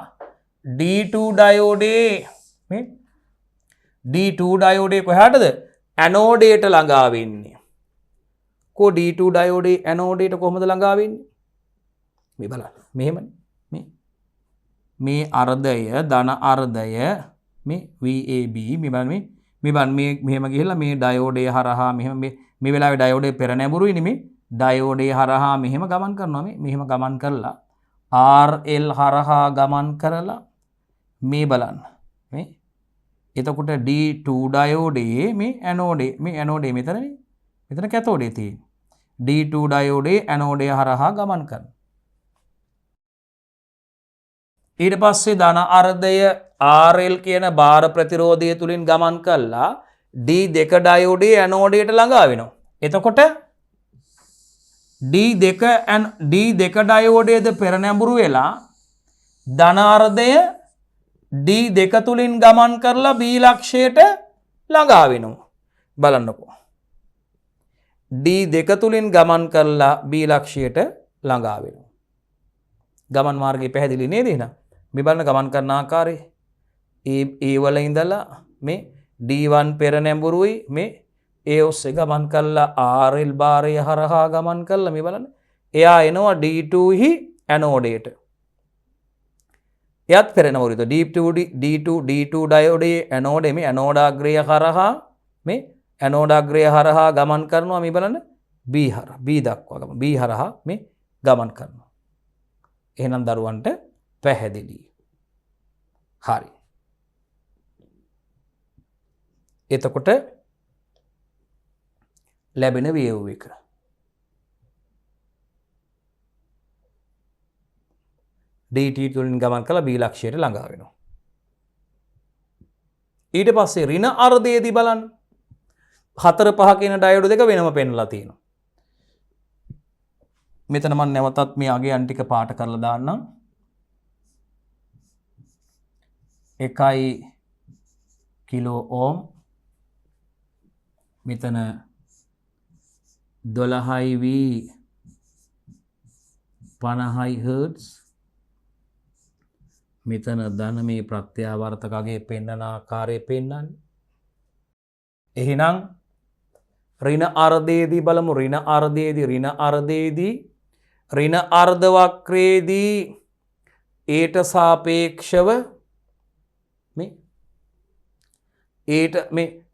Speaker 1: D2 ඩයෝඩේ මේ D2 ඩයෝඩේ කොහාටද ඇනෝඩයට ළඟා වෙන්නේ. කො D2 ඩයෝඩේ ඇනෝඩයට කොහොමද ළඟා වෙන්නේ? මේ බලන්න. මෙහෙමනේ. මේ අර්ධය ධන අර්ධය මේ VAB මේ බලන්න මෙහෙම ගිහිල්ලා මේ ඩයෝඩය හරහා මෙහෙම මේ වෙලාවේ ඩයෝඩේ පෙර නැඹුරුයි නේ මේ ඩයෝඩේ හරහා මෙහෙම ගමන් කරනවා මෙහෙම ගමන් කරලා RL හරහා ගමන් කරලා මේ බලන්න මේ එතකොට D2 ඩයෝඩේ මේ ඇනෝඩේ මෙතන කැතෝඩේ තියෙන්නේ D2 ඩයෝඩේ ඇනෝඩේ හරහා ගමන් කරනවා. ඊට පස්සේ ධන අර්ධය RL කියන භාර ප්‍රතිරෝධය තුලින් ගමන් කළා D2 ඩයෝඩේ ඇනෝඩයට ළඟා වෙනවා. එතකොට D2 ඩයෝඩයේද පෙර නැඹුරු වෙලා ධන අර්ධය D2 තුලින් ගමන් කරලා B ලක්ෂයට ළඟා වෙනවා. බලන්නකෝ. D2 තුලින් ගමන් කරලා B ලක්ෂයට ළඟා වෙනවා. ගමන් මාර්ගය පැහැදිලි නේද එහෙනම්? මේ බලන්න ගමන් කරන ආකාරය. A වල ඉඳලා මේ D1 පෙර නැඹුරුයි මේ ඒ ඔස්සේ ගමන් කළා RL භාරය හරහා ගමන් කළා මේ බලන්න. එයා එනවා D2 හි ඇනෝඩයට. එයත් පෙර නැඹුරුයි. D2 ඩයෝඩේ ඇනෝඩේ මේ ඇනෝඩාග්‍රය හරහා මේ ඇනෝඩාග්‍රය හරහා ගමන් කරනවා මේ බලන්න B හරහා B දක්වා ගමන් B හරහා මේ ගමන් කරනවා. එහෙනම් දරුවන්ට පැහැදිලි. හරි. එතකොට ලැබෙන වේව් එක DT තුලින් ගමන් කළා B ලක්ෂයට ළඟා වෙනවා. ඊට පස්සේ ඍණ අර්ධයේදී බලන්න 4 5 කියන ඩයෝඩ් දෙක වෙනම පෙන්ලා තියෙනවා. මෙතන මම නැවතත් මේ අගයන් ටික පාට කරලා දාන්නම්. 1 කිලෝ ඕම් මෙතන 12V 50 හර්ට්ස් මෙතන ධන මේ ප්‍රත්‍යාවර්තකගේ පෙන්වන ආකාරය පෙන්වන්නේ. එහෙනම් ඍණ අර්ධයේදී බලමු ඍණ අර්ධයේදී ඍණ අර්ධ වක්‍රයේදී ඒට සාපේක්ෂව මේ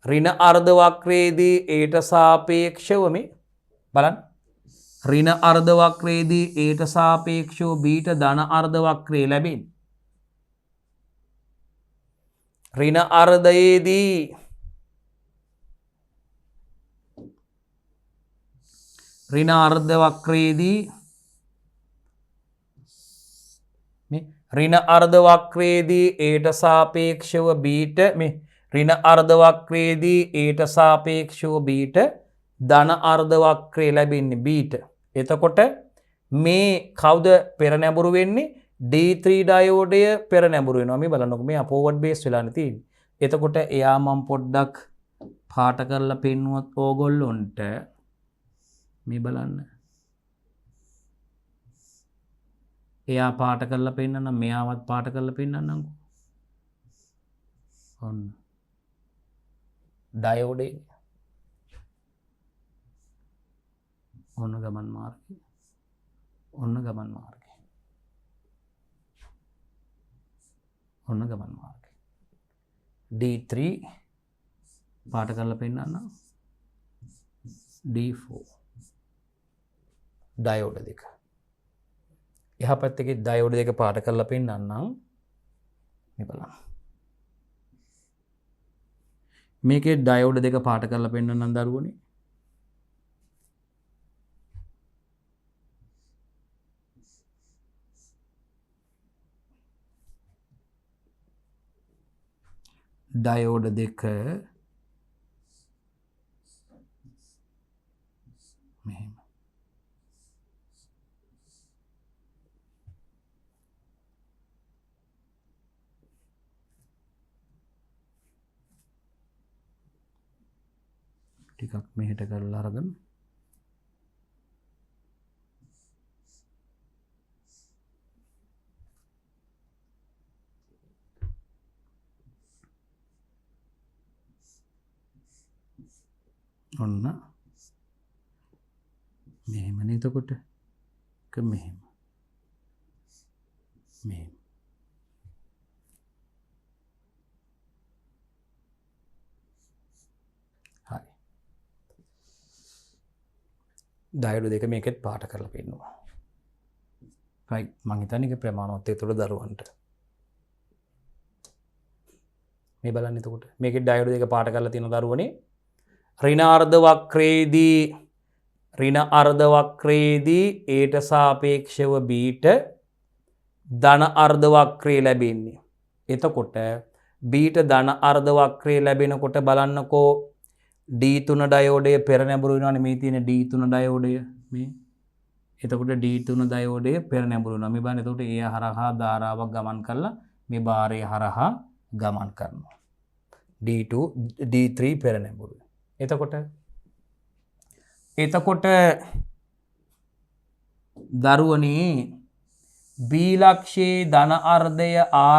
Speaker 1: ඍණ අර්ධ වක්‍රයේදී ඒට සාපේක්ෂව මේ බලන්න ඍණ අර්ධ වක්‍රයේදී ඒට සාපේක්ෂව බීට ධන අර්ධ වක්‍රය ලැබෙන්නේ. ඍණ අර්ධයේදී ඍණ අර්ධ වක්‍රයේදී මේ ඍණ අර්ධ වක්‍රයේදී ඒට සාපේක්ෂව බීට මේ ඍණ අර්ධ වක්‍රයේදී ඒට සාපේක්ෂව බීට ධන අර්ධ වක්‍රය ලැබෙන්නේ බීට. එතකොට මේ කවුද පෙර නැඹුරු වෙන්නේ? D3 ඩයෝඩය පෙර නැඹුරු වෙනවා. මේ බලන්නකො මේ ෆෝවර්ඩ් බේස් වෙලානේ තියෙන්නේ. එතකොට එයා මම පොඩ්ඩක් පාට කරලා පෙන්නුවත් ඕගොල්ලොන්ට මේ බලන්න. එයා පාට කරලා පෙන්නන්න මෙයාවත් පාට කරලා පෙන්නන්නම්කෝ. ඔන්න. ඩයෝඩේ. ඔන්න ගමන් මාර්ගය. ඔන්න ගමන් මාර්ගය. ඔන්න ගමන් මාර්ගය. D3 පාට කරලා පෙන්නන්න. D4 ඩයෝඩ් දෙක. එහා පැත්තේ ඩයෝඩ් දෙක පාට කරලා පෙන්නන්නම්. මේ බලන්න. මේකේ ඩයෝඩ් දෙක පාට කරලා පෙන්නන්නම් දරුවනේ. ඩයෝඩ් දෙක මෙහෙම. ටිකක් මෙහෙට කරලා අරගෙන ඔන්න මෙහෙමනේ. එතකොට මෙහෙම මෙහෙම හරි. ඩයෝඩ් දෙක මේකෙත් පාට කරලා පෙන්නනවා. රයිට්. මං හිතන්නේ ඒක ප්‍රමාණවත් ඒතර දරුවන්ට. මේ බලන්න එතකොට මේකේ ඩයෝඩ් දෙක පාට කරලා තියෙන දරුවනේ ඍණ අර්ධ වක්‍රයේදී ඒට සාපේක්ෂව බීට ධන අර්ධ වක්‍රය ලැබෙන්නේ. එතකොට බීට ධන අර්ධ වක්‍රය ලැබෙනකොට බලන්නකෝ D3 ඩයෝඩය පෙර නැඹුරු වෙනවානේ. මේ තියෙන D3 ඩයෝඩය මේ. එතකොට D3 ඩයෝඩය පෙර නැඹුරු වෙනවා. මේ බලන්න. එතකොට ඒ හරහා ධාරාවක් ගමන් කරලා මේ බාරය හරහා ගමන් කරනවා. D3 පෙර නැඹුරු. එතකොට දරුවනේ B ලක්ෂයේ ධන අර්ධය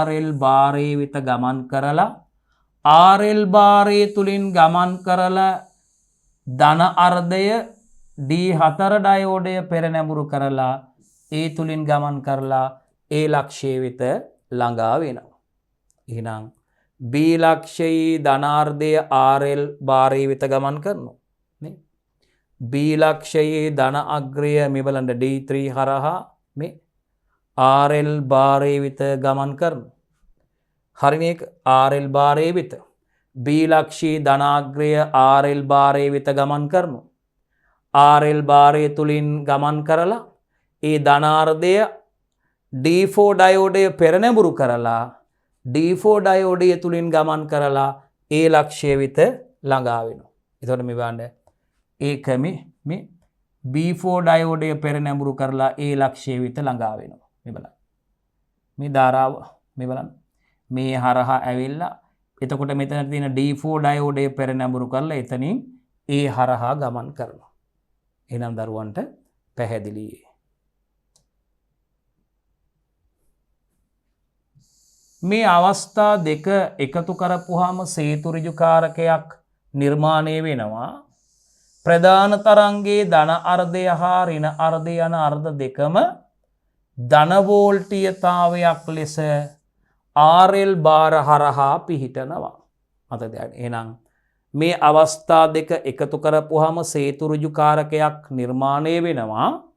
Speaker 1: RL බාරයේ වෙත ගමන් කරලා RL බාරයේ තුලින් ගමන් කරලා ධන අර්ධය D4 ඩයෝඩය පෙර නැඹුරු කරලා ඒ තුලින් ගමන් කරලා A ලක්ෂයේ වෙත ළඟා වෙනවා. එහෙනම් B ලක්ෂයේ ධනාර්ධය RL බාරයේ වෙත ගමන් කරනවා. නේ? B ලක්ෂයේ ධන අග්‍රය මේ බලන්න D3 හරහා මේ RL බාරයේ වෙත ගමන් කරනවා. හරිනේ. RL බාරයේ වෙත B ලක්ෂයේ ධනාග්‍රය RL බාරයේ වෙත ගමන් කරනවා. RL බාරය තුලින් ගමන් කරලා ඒ ධනාර්ධය D4 ඩයෝඩය පෙර නැඹුරු කරලා D4 ඩයෝඩය තුලින් ගමන් කරලා A ලක්ෂය වෙත ළඟා වෙනවා. එතකොට මේ බලන්න ඒක මේ B4 ඩයෝඩය පෙර නැඹුරු කරලා A ලක්ෂය වෙත ළඟා වෙනවා. මේ බලන්න. මේ ධාරාව මේ බලන්න. මේ හරහා ඇවිල්ලා එතකොට මෙතන තියෙන D4 ඩයෝඩය පෙර නැඹුරු කරලා එතනින් A හරහා ගමන් කරනවා. එහෙනම් දරුවන්ට පැහැදිලි. මේ අවස්ථා දෙක එකතු කරපුවාම සේතු ඍජුකාරකයක් නිර්මාණය වෙනවා. ප්‍රධාන තරංගයේ ධන අර්ධය හා ඍණ අර්ධය යන අර්ධ දෙකම ධන වෝල්ටීයතාවයක් ලෙස RL බාර හරහා පිහිටනවා. මතකද? එහෙනම් මේ අවස්ථා දෙක එකතු කරපුවාම සේතු ඍජුකාරකයක් නිර්මාණය වෙනවා.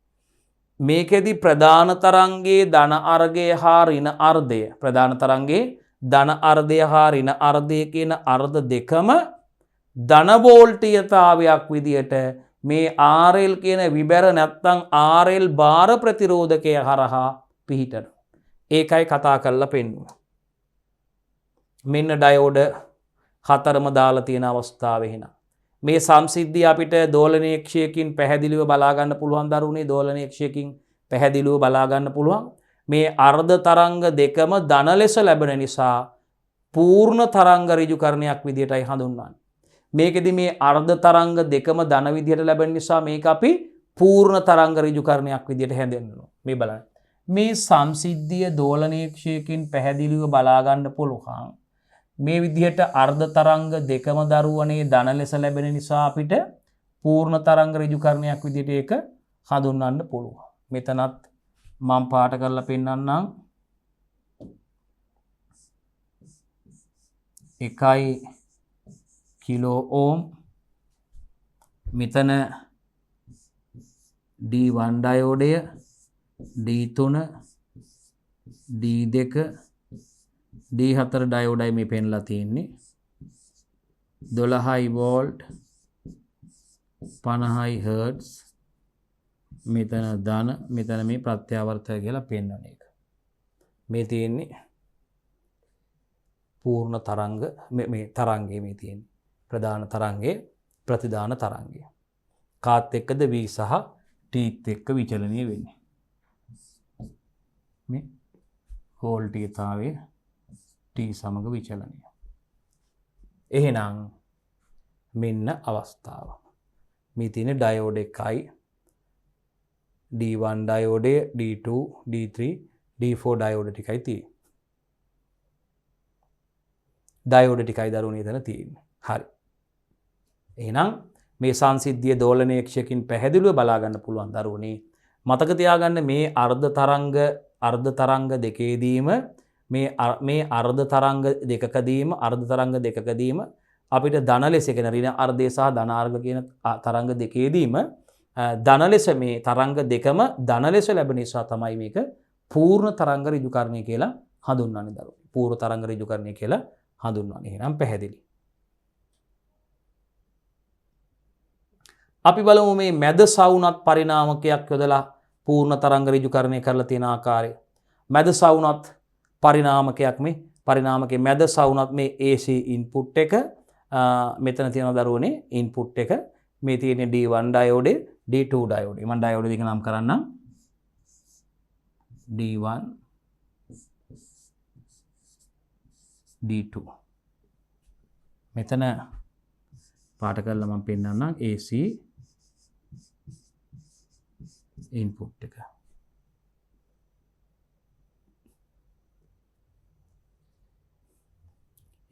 Speaker 1: මේකෙදි ප්‍රධාන තරංගයේ ධන අර්ධය හා ඍණ අර්ධය ප්‍රධාන තරංගයේ ධන අර්ධය හා ඍණ අර්ධය කියන අර්ධ දෙකම ධන වෝල්ටීයතාවයක් විදියට මේ RL කියන විබර නැත්තම් RL බාර ප්‍රතිරෝධකය හරහා පිහිටන. ඒකයි කතා කරලා පෙන්වුවා. මෙන්න ඩයෝඩ හතරම දාලා තියෙන අවස්ථාව එහෙනම් මේ සංසිද්ධිය අපිට දෝලනීයක්ෂයකින් පැහැදිලිව බලා ගන්න පුළුවන් දරුවනේ. දෝලනීයක්ෂයකින් පැහැදිලිව බලා ගන්න පුළුවන්. මේ අර්ධ තරංග දෙකම ධන ලෙස ලැබෙන නිසා පූර්ණ තරංග ඍජුකරණයක් විදියටයි හඳුන්වන්නේ. මේකෙදි මේ අර්ධ තරංග දෙකම ධන විදියට ලැබෙන නිසා මේක අපි පූර්ණ තරංග ඍජුකරණයක් විදියට හැඳින්වනවා. මේ බලන්න. මේ සංසිද්ධිය දෝලනීයක්ෂයකින් පැහැදිලිව බලා ගන්න පුළුවන්. මේ විදිහට අර්ධ තරංග දෙකම දරුවනේ ධන ලෙස ලැබෙන නිසා අපිට පූර්ණ තරංග ඍජුකරණයක් විදිහට ඒක හඳුන්වන්න පුළුවන්. මෙතනත් මම පාට කරලා පෙන්නන්නම් 1 කිලෝ ඕම් මෙතන D1 ඩයෝඩය D3 D2 D4 ඩයෝඩයි මේ පෙන්ලා තියෙන්නේ 12 වෝල්ට් 50 හර්ට්ස් මෙතන ධන මෙතන මේ ප්‍රත්‍යාවර්තය කියලා පෙන්වන එක මේ තියෙන්නේ පූර්ණ තරංග මේ තරංගයේ මේ තියෙන්නේ ප්‍රධාන තරංගයේ ප්‍රතිදාන තරංගය කාත් එක්කද V සහ T එක්ක විචලනය වෙන්නේ මේ වෝල්ටීයතාවයේ T සමග විචලනය එහෙනම් මෙන්න අවස්ථාව මේ තියෙන ඩයෝඩ් එකයි D1 ඩයෝඩය D2 D3 D4 diode ටිකයි තියෙන්නේ ඩයෝඩ් ටිකයි දරුවනේ එතන තියෙන්නේ හරි එහෙනම් මේ සංසිද්ධිය දෝලනයක්ෂයකින් පැහැදිලිව බලා ගන්න පුළුවන් දරුවනේ මතක තියාගන්න මේ අර්ධ තරංග දෙකේදීම මේ අර්ධ තරංග දෙකකදීම අපිට ධන ලෙස කියන ඍණ අර්ධය සහ ධනාර්ග කියන තරංග දෙකේදීම ධන ලෙස මේ තරංග දෙකම ධන ලෙස ලැබෙන නිසා තමයි මේක පූර්ණ තරංග ඍජුකරණය කියලා හඳුන්වන්නේ දරුවෝ. පූර්ණ තරංග ඍජුකරණය කියලා හඳුන්වන්නේ. එහෙනම් පැහැදිලි. අපි බලමු මේ මැද සවුනත් පරිණාමකයක් යොදලා පූර්ණ තරංග ඍජුකරණය කරලා තියෙන ආකාරය. මැද සවුනත් පරිණාමකයක් මේ පරිණාමකයේ මැද සවුනත් මේ AC ඉන්පුට් එක මෙතන තියෙන දරුවනේ ඉන්පුට් එක මේ තියෙන්නේ D1 ඩයෝඩේ D2 ඩයෝඩේ මම ඩයෝඩ් දෙක නම් කරන්නම් D1 D2 මෙතන පාට කරලා මම පෙන්නන්නම් AC ඉන්පුට් එක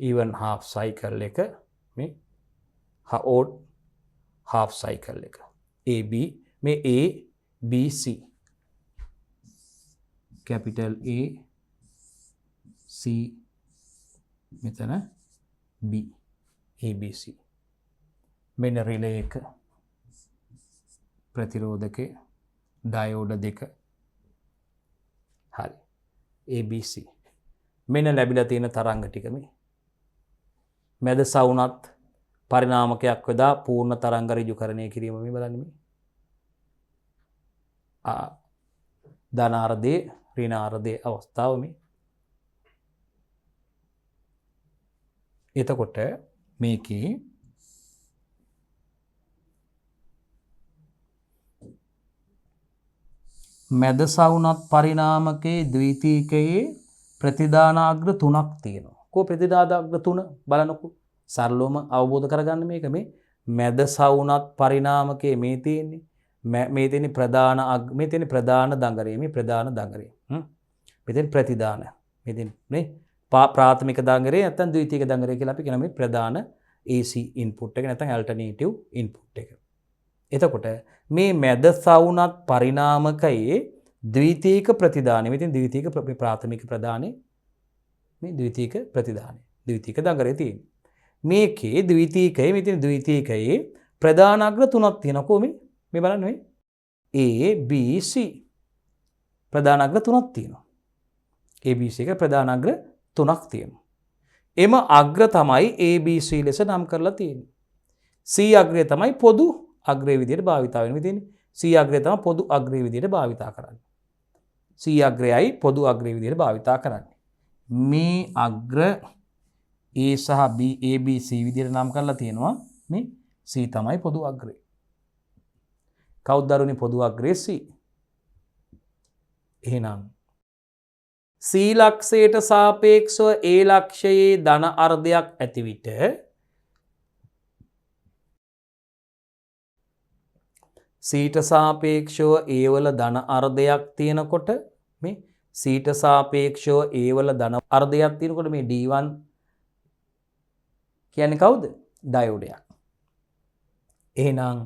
Speaker 1: even half cycle එක මේ odd half cycle එක AB මේ A B C capital A C මෙතන B ABC මෙන්න රිලේ එක ප්‍රතිරෝධකේ ඩයෝඩ දෙක හරි ABC මෙන්න ලැබිලා තියෙන තරංග ටික මේ මැද සවුනත් පරිණාමකයක් යොදා පූර්ණ තරංග ඍජුකරණය කිරීම මේ බලන්න මේ ධනාර්ධයේ ඍණාර්ධයේ අවස්ථාව මේ එතකොට මේකේ මැද සවුනත් පරිණාමකයේ ද්විතීකයේ ප්‍රතිදානාග්‍ර 3ක් තියෙනවා. කො ප්‍රතිදානාග්‍ර 3 බලනකො සරලවම අවබෝධ කරගන්න මේක මේ මැද සවුනත් පරිණාමකයේ මේ තියෙන්නේ මේ තියෙන්නේ ප්‍රධාන දඟරේ මේ ප්‍රධාන දඟරේ මෙතෙන් ප්‍රතිදාන මෙතෙන් නේ ප්‍රාථමික දඟරේ නැත්නම් ද්විතීක දඟරේ කියලා අපි කියන මේ ප්‍රධාන AC ඉන්පුට් එක නැත්නම් ඇල්ටර්නේටිව් ඉන්පුට් එක. එතකොට මේ මැද සවුනත් පරිණාමකයේ ද්විතීක ප්‍රතිදානෙ මෙතෙන් ද්විතීක ප්‍රාථමික ප්‍රදානේ මේ ද්විතීක ප්‍රතිදානෙ ද්විතීක දඟරේ තියෙන්නේ. මේකේ ද්විතීකයේ මෙතන ද්විතීකයේ ප්‍රධානාග්‍ර 3ක් තියෙනවා කොහොමද මේ බලන්න මේ A B C ප්‍රධානාග්‍ර 3ක් තියෙනවා. A B C එක ප්‍රධානාග්‍ර 3ක් තියෙනවා. එම අග්‍ර තමයි A B C ලෙස නම් කරලා තියෙන්නේ. C අග්‍රය තමයි පොදු අග්‍රයේ විදිහට භාවිතා වෙන්නේ. තියෙන්නේ C අග්‍රය තමයි පොදු අග්‍රයේ විදිහට භාවිතා කරන්නේ. C අග්‍රයයි පොදු අග්‍රයේ විදිහට භාවිතා කරන්නේ. මේ අග්‍ර A සහ B A B C විදිහට නම් කරලා තියෙනවා. මේ C තමයි පොදු අග්‍රය. කවුද දරුවනේ පොදු අග්‍රයේ C? එහෙනම් C ලක්ෂයට සාපේක්ෂව A ලක්ෂයේ ධන අර්ධයක් ඇති විට සීට සාපේක්ෂව A වල ධන අර්ධයක් තියෙනකොට මේ සීට සාපේක්ෂව A වල ධන අර්ධයක් තියෙනකොට මේ D1 කියන්නේ කවුද? ඩයෝඩයක්. එහෙනම්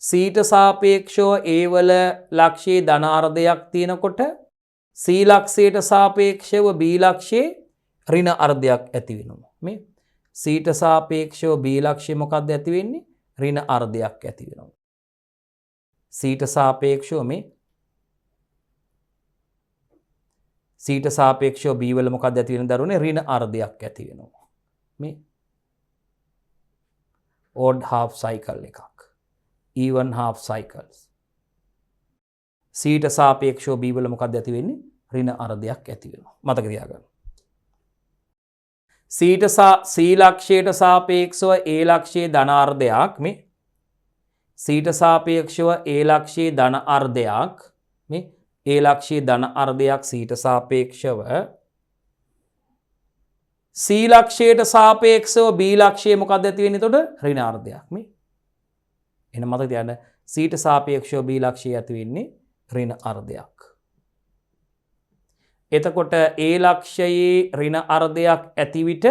Speaker 1: සීට සාපේක්ෂව ඒ වල ලක්ෂයේ ධන අර්ධයක් තියෙනකොට C ලක්ෂයට සාපේක්ෂව B ලක්ෂයේ ඍණ අර්ධයක් ඇති වෙනවා. මේ සීට සාපේක්ෂව B ලක්ෂයේ මොකක්ද ඇති වෙන්නේ? ඍණ අර්ධයක් ඇති වෙනවා. සීට සාපේක්ෂව මේ සීට සාපේක්ෂව B වල මොකක්ද ඇති වෙන දරුවනේ? ඍණ අර්ධයක් ඇති වෙනවා. මේ odd half cycle එකක්. even half cycles. සීට සාපේක්ෂව B වල මොකක්ද ඇති වෙන්නේ? ඍණ අර්ධයක් ඇති වෙනවා. මතක තියාගන්න. C ලක්ෂයට සාපේක්ෂව A ලක්ෂයේ ධන අර්ධයක් මේ සීට සාපේක්ෂව A ලක්ෂයේ ධන අර්ධයක් මේ A ලක්ෂයේ ධන අර්ධයක් සීට සාපේක්ෂව C ලක්ෂයට සාපේක්ෂව B ලක්ෂයේ මොකක්ද ඇති වෙන්නේ? එතකොට ඍණ අර්ධයක් මේ. එහෙනම් මතක තියාගන්න සීට සාපේක්ෂව B ලක්ෂයේ ඇති වෙන්නේ ඍණ අර්ධයක්. එතකොට A ලක්ෂයේ ඍණ අර්ධයක් ඇති විට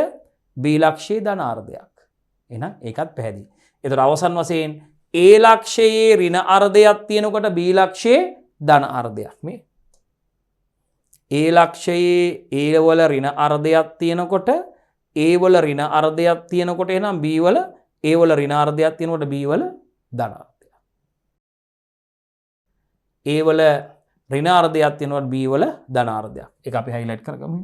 Speaker 1: B ලක්ෂයේ ධන අර්ධයක්. එහෙනම් ඒකත් පැහැදිලි. එතකොට අවසන් වශයෙන් A ලක්ෂයේ ඍණ අර්ධයක් තියෙනකොට B ලක්ෂයේ ධන අර්ධයක් මේ. A ලක්ෂයේ A වල ඍණ අර්ධයක් තියෙනකොට A වල ඍණ අර්ධයක් තියෙනකොට එහෙනම් B වල A වල ඍණ අර්ධයක් තියෙනකොට B වල ධන අර්ධයක්. A වල ඍණ අර්ධයක් තියෙනකොට B වල ධන අර්ධයක්. ඒක අපි highlight කරගමු.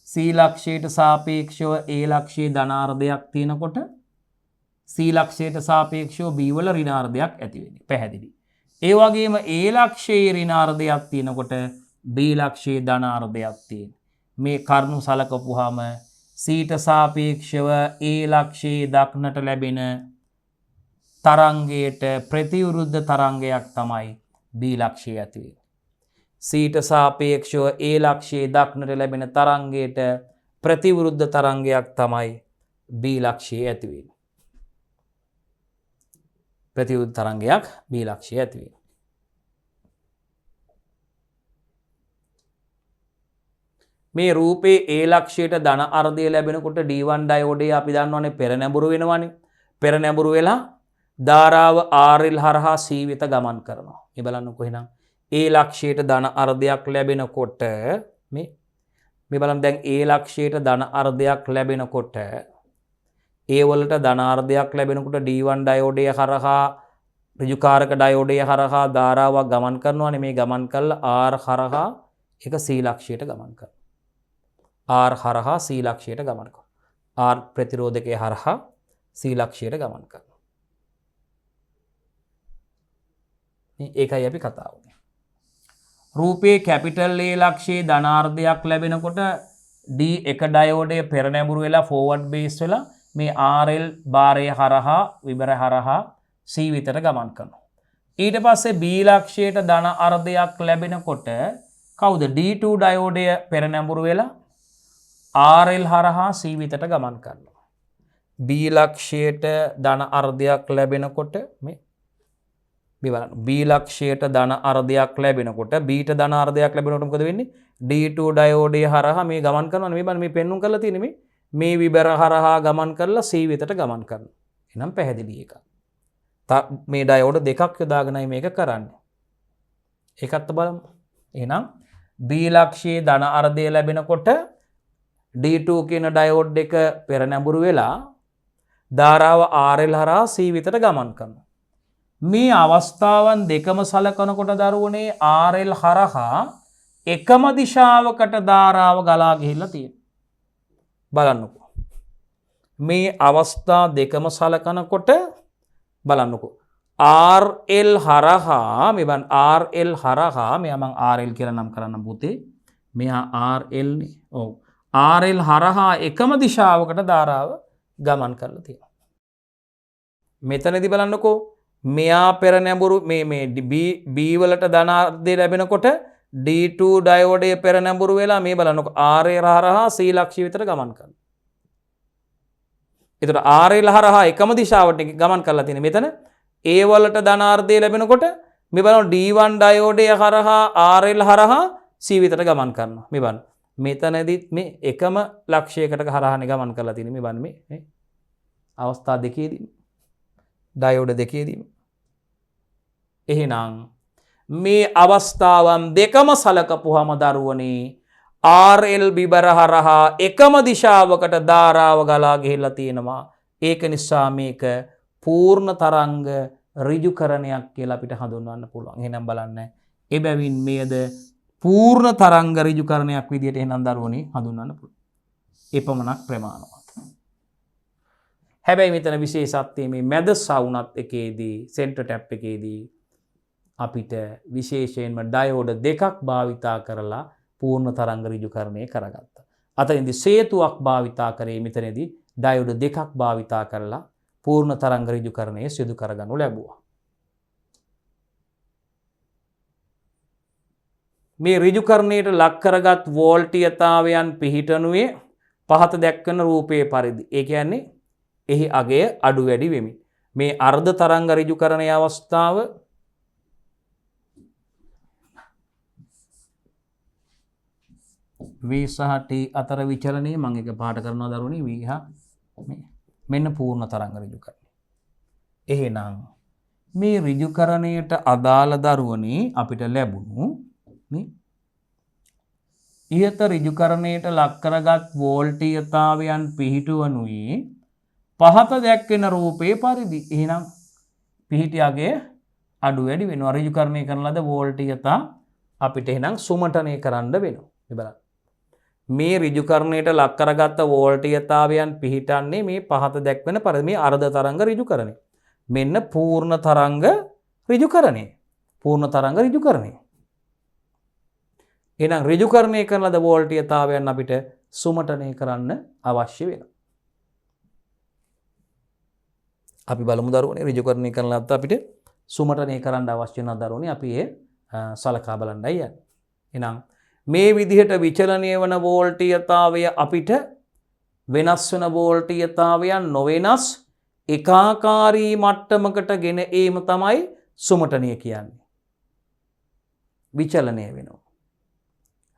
Speaker 1: C ලක්ෂයට සාපේක්ෂව A ලක්ෂයේ ධන අර්ධයක් තියෙනකොට C ලක්ෂයට සාපේක්ෂව B වල ඍණ අර්ධයක් ඇති වෙන්නේ. පැහැදිලි. ඒ වගේම A ලක්ෂයේ ඍණ අර්ධයක් තියෙනකොට B ලක්ෂයේ ධන අර්ධයක් තියෙන. මේ කරුණු සලකපුවාම Cට සාපේක්ෂව A ලක්ෂයේ දක්නට ලැබෙන තරංගයට ප්‍රතිවිරුද්ධ තරංගයක් තමයි B ලක්ෂයේ ඇති වෙන්නේ. Cට සාපේක්ෂව A ලක්ෂයේ දක්නට ලැබෙන තරංගයට ප්‍රතිවිරුද්ධ තරංගයක් තමයි B ලක්ෂයේ ඇති වෙන්නේ. ප්‍රතිවිරුද්ධ තරංගයක් B ලක්ෂයේ ඇති වෙන්නේ. මේ රූපේ A ලක්ෂයට ධන අර්ධය ලැබෙනකොට D1 ඩයෝඩය අපි දන්නවනේ පෙර නැඹුරු වෙනවනේ. පෙර නැඹුරු වෙලා ධාරාව RL හරහා C වෙත ගමන් කරනවා. මේ බලන්නකො එහෙනම් A ලක්ෂයට ධන අර්ධයක් ලැබෙනකොට මේ බලන්න දැන් A ලක්ෂයට ධන අර්ධයක් ලැබෙනකොට A වලට ධන අර්ධයක් ලැබෙනකොට D1 ඩයෝඩය හරහා ඍජුකාරක ඩයෝඩය හරහා ධාරාවක් ගමන් කරනවානේ. මේ ගමන් කළා R හරහා ඒක C ලක්ෂයට ගමන් කරනවා. R හරහා C ලක්ෂයට ගමන් කරනවා. R ප්‍රතිරෝධකයේ හරහා C ලක්ෂයට ගමන් කරනවා. ඒකයි අපි කතා වුනේ. රූපේ කැපිටල් A ලක්ෂයේ ධනාර්ධයක් ලැබෙනකොට D1 ඩයෝඩය පෙර නැඹුරු වෙලා ෆෝවර්ඩ් බේස් වෙලා මේ RL බාරය හරහා විබර හරහා C විතර ගමන් කරනවා. ඊට පස්සේ B ලක්ෂයට ධන අර්ධයක් ලැබෙනකොට කවුද D2 ඩයෝඩය පෙර නැඹුරු වෙලා RL හරහා C විතට ගමන් කරනවා. B ලක්ෂයට ධන අර්ධයක් ලැබෙනකොට මේ බලන්න B ලක්ෂයට ධන අර්ධයක් ලැබෙනකොට Bට ධන අර්ධයක් ලැබෙනකොට මොකද වෙන්නේ? D2 ඩයෝඩය හරහා මේ ගමන් කරනවා. මේ බලන්න මේ පෙන්නුම් කරලා තියෙන්නේ මේ විබර හරහා ගමන් කරලා C විතට ගමන් කරනවා. එහෙනම් පැහැදිලි එකක්. මේ ඩයෝඩ දෙකක් යොදාගෙනයි මේක කරන්නේ. ඒකත් බලමු. එහෙනම් B ලක්ෂයේ ධන අර්ධය ලැබෙනකොට D2 කියන ඩයෝඩ් එක පෙර නැඹුරු වෙලා ධාරාව RL හරහා C විතට ගමන් කරනවා. මේ අවස්ථාවන් දෙකම සලකනකොට දරුවනේ RL හරහා එකම දිශාවකට ධාරාව ගලා ගිහිල්ලා තියෙනවා. බලන්නකෝ. මේ අවස්ථා දෙකම සලකනකොට බලන්නකෝ. RL හරහා මේ බලන්න RL හරහා මෙයා මම RL කියලා නම් කරන්න පුතේ. මෙහා RL නේ. ඔව්. RL හරහා එකම දිශාවකට ධාරාව ගමන් කරලා තියෙනවා. මෙතනදී බලන්නකෝ මෙයා පෙර නැඹුරු මේ B වලට ධනාර්ධය ලැබෙනකොට D2 ඩයෝඩය පෙර නැඹුරු වෙලා මේ බලන්නකෝ RL හරහා C ලක්ෂය විතර ගමන් කරනවා. ඒතර RL හරහා එකම දිශාවට ගමන් කරලා තියෙන මෙතන A වලට ධනාර්ධය ලැබෙනකොට මේ බලන්න D1 ඩයෝඩය හරහා RL හරහා C විතර ගමන් කරනවා. මේ බලන්න මෙතනදිත් මේ එකම ලක්ෂයකට හරහානේ ගමන් කරලා තියෙන්නේ. මේ බලන්න මේ අවස්ථා දෙකේදී ඩයෝඩ දෙකේදීම. එහෙනම් මේ අවස්ථාවන් දෙකම සලකපුහම දරුවනේ RL බිබර හරහා එකම දිශාවකට ධාරාව ගලා ගිහිල්ලා තියෙනවා. ඒක නිසා මේක පූර්ණ තරංග ඍජුකරණයක් කියලා අපිට හඳුන්වන්න පුළුවන්. එහෙනම් බලන්න. එබැවින් මේද පූර්ණ තරංග ඍජුකරණයක් විදිහට එහෙනම් දරුවනේ හඳුන්වන්න පුළුවන්. එපමණක් ප්‍රමාණවත්. හැබැයි මෙතන විශේෂත්වයේ මේ මැද සවුනත් එකේදී සෙන්ටර් ටැප් එකේදී අපිට විශේෂයෙන්ම ඩයෝඩ දෙකක් භාවිතා කරලා පූර්ණ තරංග ඍජුකරණය කරගත්තා. අතනින්දි සේතුවක් භාවිතා කරේ මෙතනදී ඩයෝඩ දෙකක් භාවිතා කරලා පූර්ණ තරංග ඍජුකරණය සිදු කරගනු ලැබුවා. මේ ඍජුකරණයට ලක් කරගත් වෝල්ටීයතාවයන් පිහිටනුවේ පහත දැක්වෙන රූපයේ පරිදි. ඒ කියන්නේ එහි අගය අඩු වැඩි වෙමින්. මේ අර්ධ තරංග ඍජුකරණයේ අවස්ථාව V සහ T අතර විචලනයේ මම එක පාට කරනවා දරුවනේ V හා මෙන්න පූර්ණ තරංග ඍජුකරණය. එහෙනම් මේ ඍජුකරණයට අදාළ දරුවනේ අපිට ලැබුණු මේ ඉහත ඍජුකරණයට ලක් කරගත් වෝල්ටීයතාවයන් පිහිටුවනුයේ පහත දැක්වෙන රූපයේ පරිදි. එහෙනම් පිහිටියගේ අඩු වැඩි වෙනවා. ඍජුකරණය කරන ලද වෝල්ටීයතා අපිට එහෙනම් සුමටනය කරන්න වෙනවා. බලන්න. මේ ඍජුකරණයට ලක් කරගත්ත වෝල්ටීයතාවයන් පිහිටන්නේ මේ පහත දැක්වෙන පරිදි මේ අර්ධ තරංග ඍජුකරණය. මෙන්න පූර්ණ තරංග ඍජුකරණය. පූර්ණ තරංග ඍජුකරණය. එහෙනම් ඍජුකරණය කරන ලද වෝල්ටීයතාවයන් අපිට සුමටනය කරන්න අවශ්‍ය වෙනවා. අපි බලමු දරුවනේ ඍජුකරණය කරන ලද අපිට සුමටනය කරන්න අවශ්‍ය වෙන දරුවනේ අපි ඒ සලකා බලන්නයි යන්නේ. එහෙනම් මේ විදිහට විචලනය වන වෝල්ටීයතාවය අපිට වෙනස් වෙන වෝල්ටීයතාවයන් නොවෙනස් එකාකාරී මට්ටමකට ගෙන ඒම තමයි සුමටනය කියන්නේ. විචලනය වෙනවා.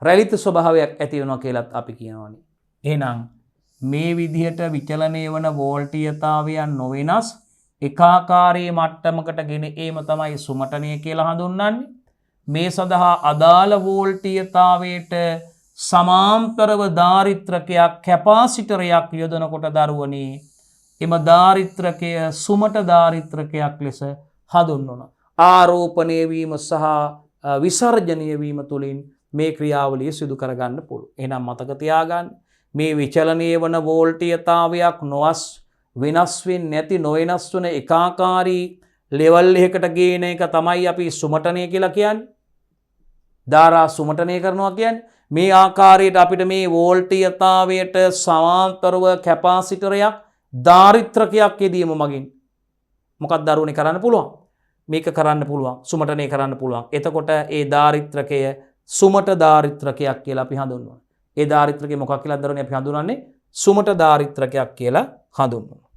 Speaker 1: රැලිත ස්වභාවයක් ඇති වෙනවා කියලාත් අපි කියනවානේ. එහෙනම් මේ විදිහට විචලනය වන වෝල්ටීයතාවයන් නොවෙනස් එකාකාරී මට්ටමකට ගෙන ඒම තමයි සුමටනය කියලා හඳුන්වන්නේ. මේ සඳහා අදාළ වෝල්ටීයතාවයට සමාන්තරව ධාරිත්‍රකයක් කැපාසිටරයක් යොදනකොට දරුවනේ එම ධාරිත්‍රකය සුමට ධාරිත්‍රකයක් ලෙස හඳුන්වනවා. ආරෝපණය වීම සහ විසර්ජනය වීම තුළින් මේ ක්‍රියාවලිය සිදු කරගන්න පුළුවන්. එහෙනම් මතක තියාගන්න මේ විචලනය වන වෝල්ටීයතාවයක් වෙනස් වෙන්නේ නැති නොවෙනස් වන එකාකාරී ලෙවල් එකකට ගේන එක තමයි අපි සුමටනය කියලා කියන්නේ. ධාරා සුමටනය කරනවා කියන්නේ මේ ආකාරයට අපිට මේ වෝල්ටීයතාවයට සමාන්තරව කැපාසිටරයක් ධාරිත්‍රකයක් යෙදීම මගින් මොකක්ද දරුවනේ කරන්න පුළුවන්. මේක කරන්න පුළුවන්. සුමටනය කරන්න පුළුවන්. එතකොට ඒ ධාරිත්‍රකය සුමට ධාරිත්‍රකයක් කියලා අපි හඳුන්වනවා. ඒ ධාරිත්‍රකය මොකක් කියලා දරුවනේ අපි හඳුන්වන්නේ සුමට ධාරිත්‍රකයක් කියලා හඳුන්වනවා.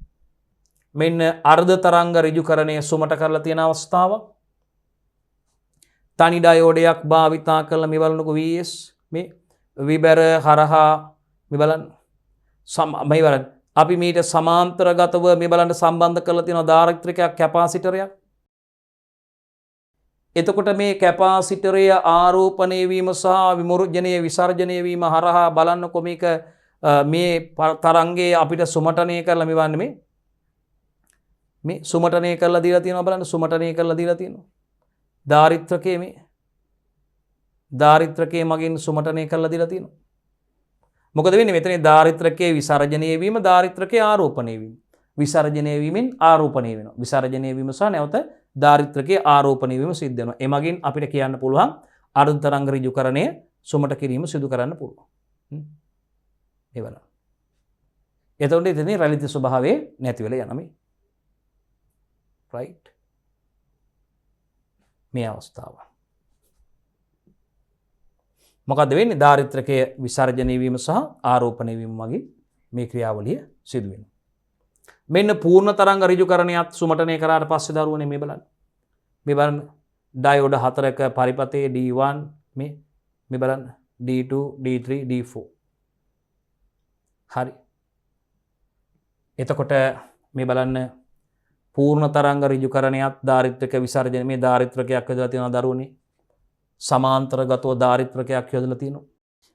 Speaker 1: මෙන්න අර්ධ තරංග ඍජුකරණය සුමට කරලා තියෙන අවස්ථාව. තනි ඩයෝඩයක් භාවිතා කරලා මේ බලන්නකො VS මේ විබර හරහා මේ බලන්න මේ බලන්න අපි මීට සමාන්තරගතව මේ බලන්න සම්බන්ධ කරලා තියෙන ධාරිත්‍රකයක් කැපාසිටරයක්. එතකොට මේ කැපාසිටරය ආරෝපණය වීම සහ විමර්ජනය විසර්ජනය වීම හරහා බලන්නකො මේක මේ තරංගයේ අපිට සුමටනය කරලා මෙවන්නේ මේ සුමටනය කරලා දීලා තියෙනවා බලන්න සුමටනය කරලා දීලා තියෙනවා. ධාරිත්‍රකයේ මේ ධාරිත්‍රකයේ මගින් සුමටනය කරලා දීලා තියෙනවා. මොකද වෙන්නේ මෙතන ධාරිත්‍රකයේ විසර්ජනය වීම ධාරිත්‍රකයේ ආරෝපණය වීම. විසර්ජනය වීමෙන් ආරෝපණය වෙනවා. විසර්ජනය වීම සහ නැවත ධාරිත්‍රකයේ ආරෝපණය වීම සිද්ධ වෙනවා. ඒ මගින් අපිට කියන්න පුළුවන් අර්ධ තරංග ඍජුකරණය සුමට කිරීම සිදු කරන්න පුළුවන්. ඒ බලන්න. එතකොට ඉතින් රැලිත ස්වභාවය නැති වෙලා යනවා මේ. right මේ අවස්ථාව. මොකද වෙන්නේ ධාරිත්‍රකයේ විසර්ජනය වීම සහ ආරෝපණය වීම මගින් මේ ක්‍රියාවලිය සිදු වෙනවා. මෙන්න පූර්ණ තරංග ඍජුකරණයත් සුමටනය කරාට පස්සේ දරුවනේ මේ බලන්න. මේ බලන්න ඩයෝඩ 4ක පරිපතේ D1 මේ බලන්න D2 D3 D4. හරි. එතකොට මේ බලන්න පූර්ණ තරංග ඍජුකරණයත් දාරිත්‍රික විසර්ජන මේ දාරිත්‍රිකයක් යොදලා තියෙනවා දරුවනේ. සමාන්තරගතව දාරිත්‍රිකයක් යොදලා තියෙනවා.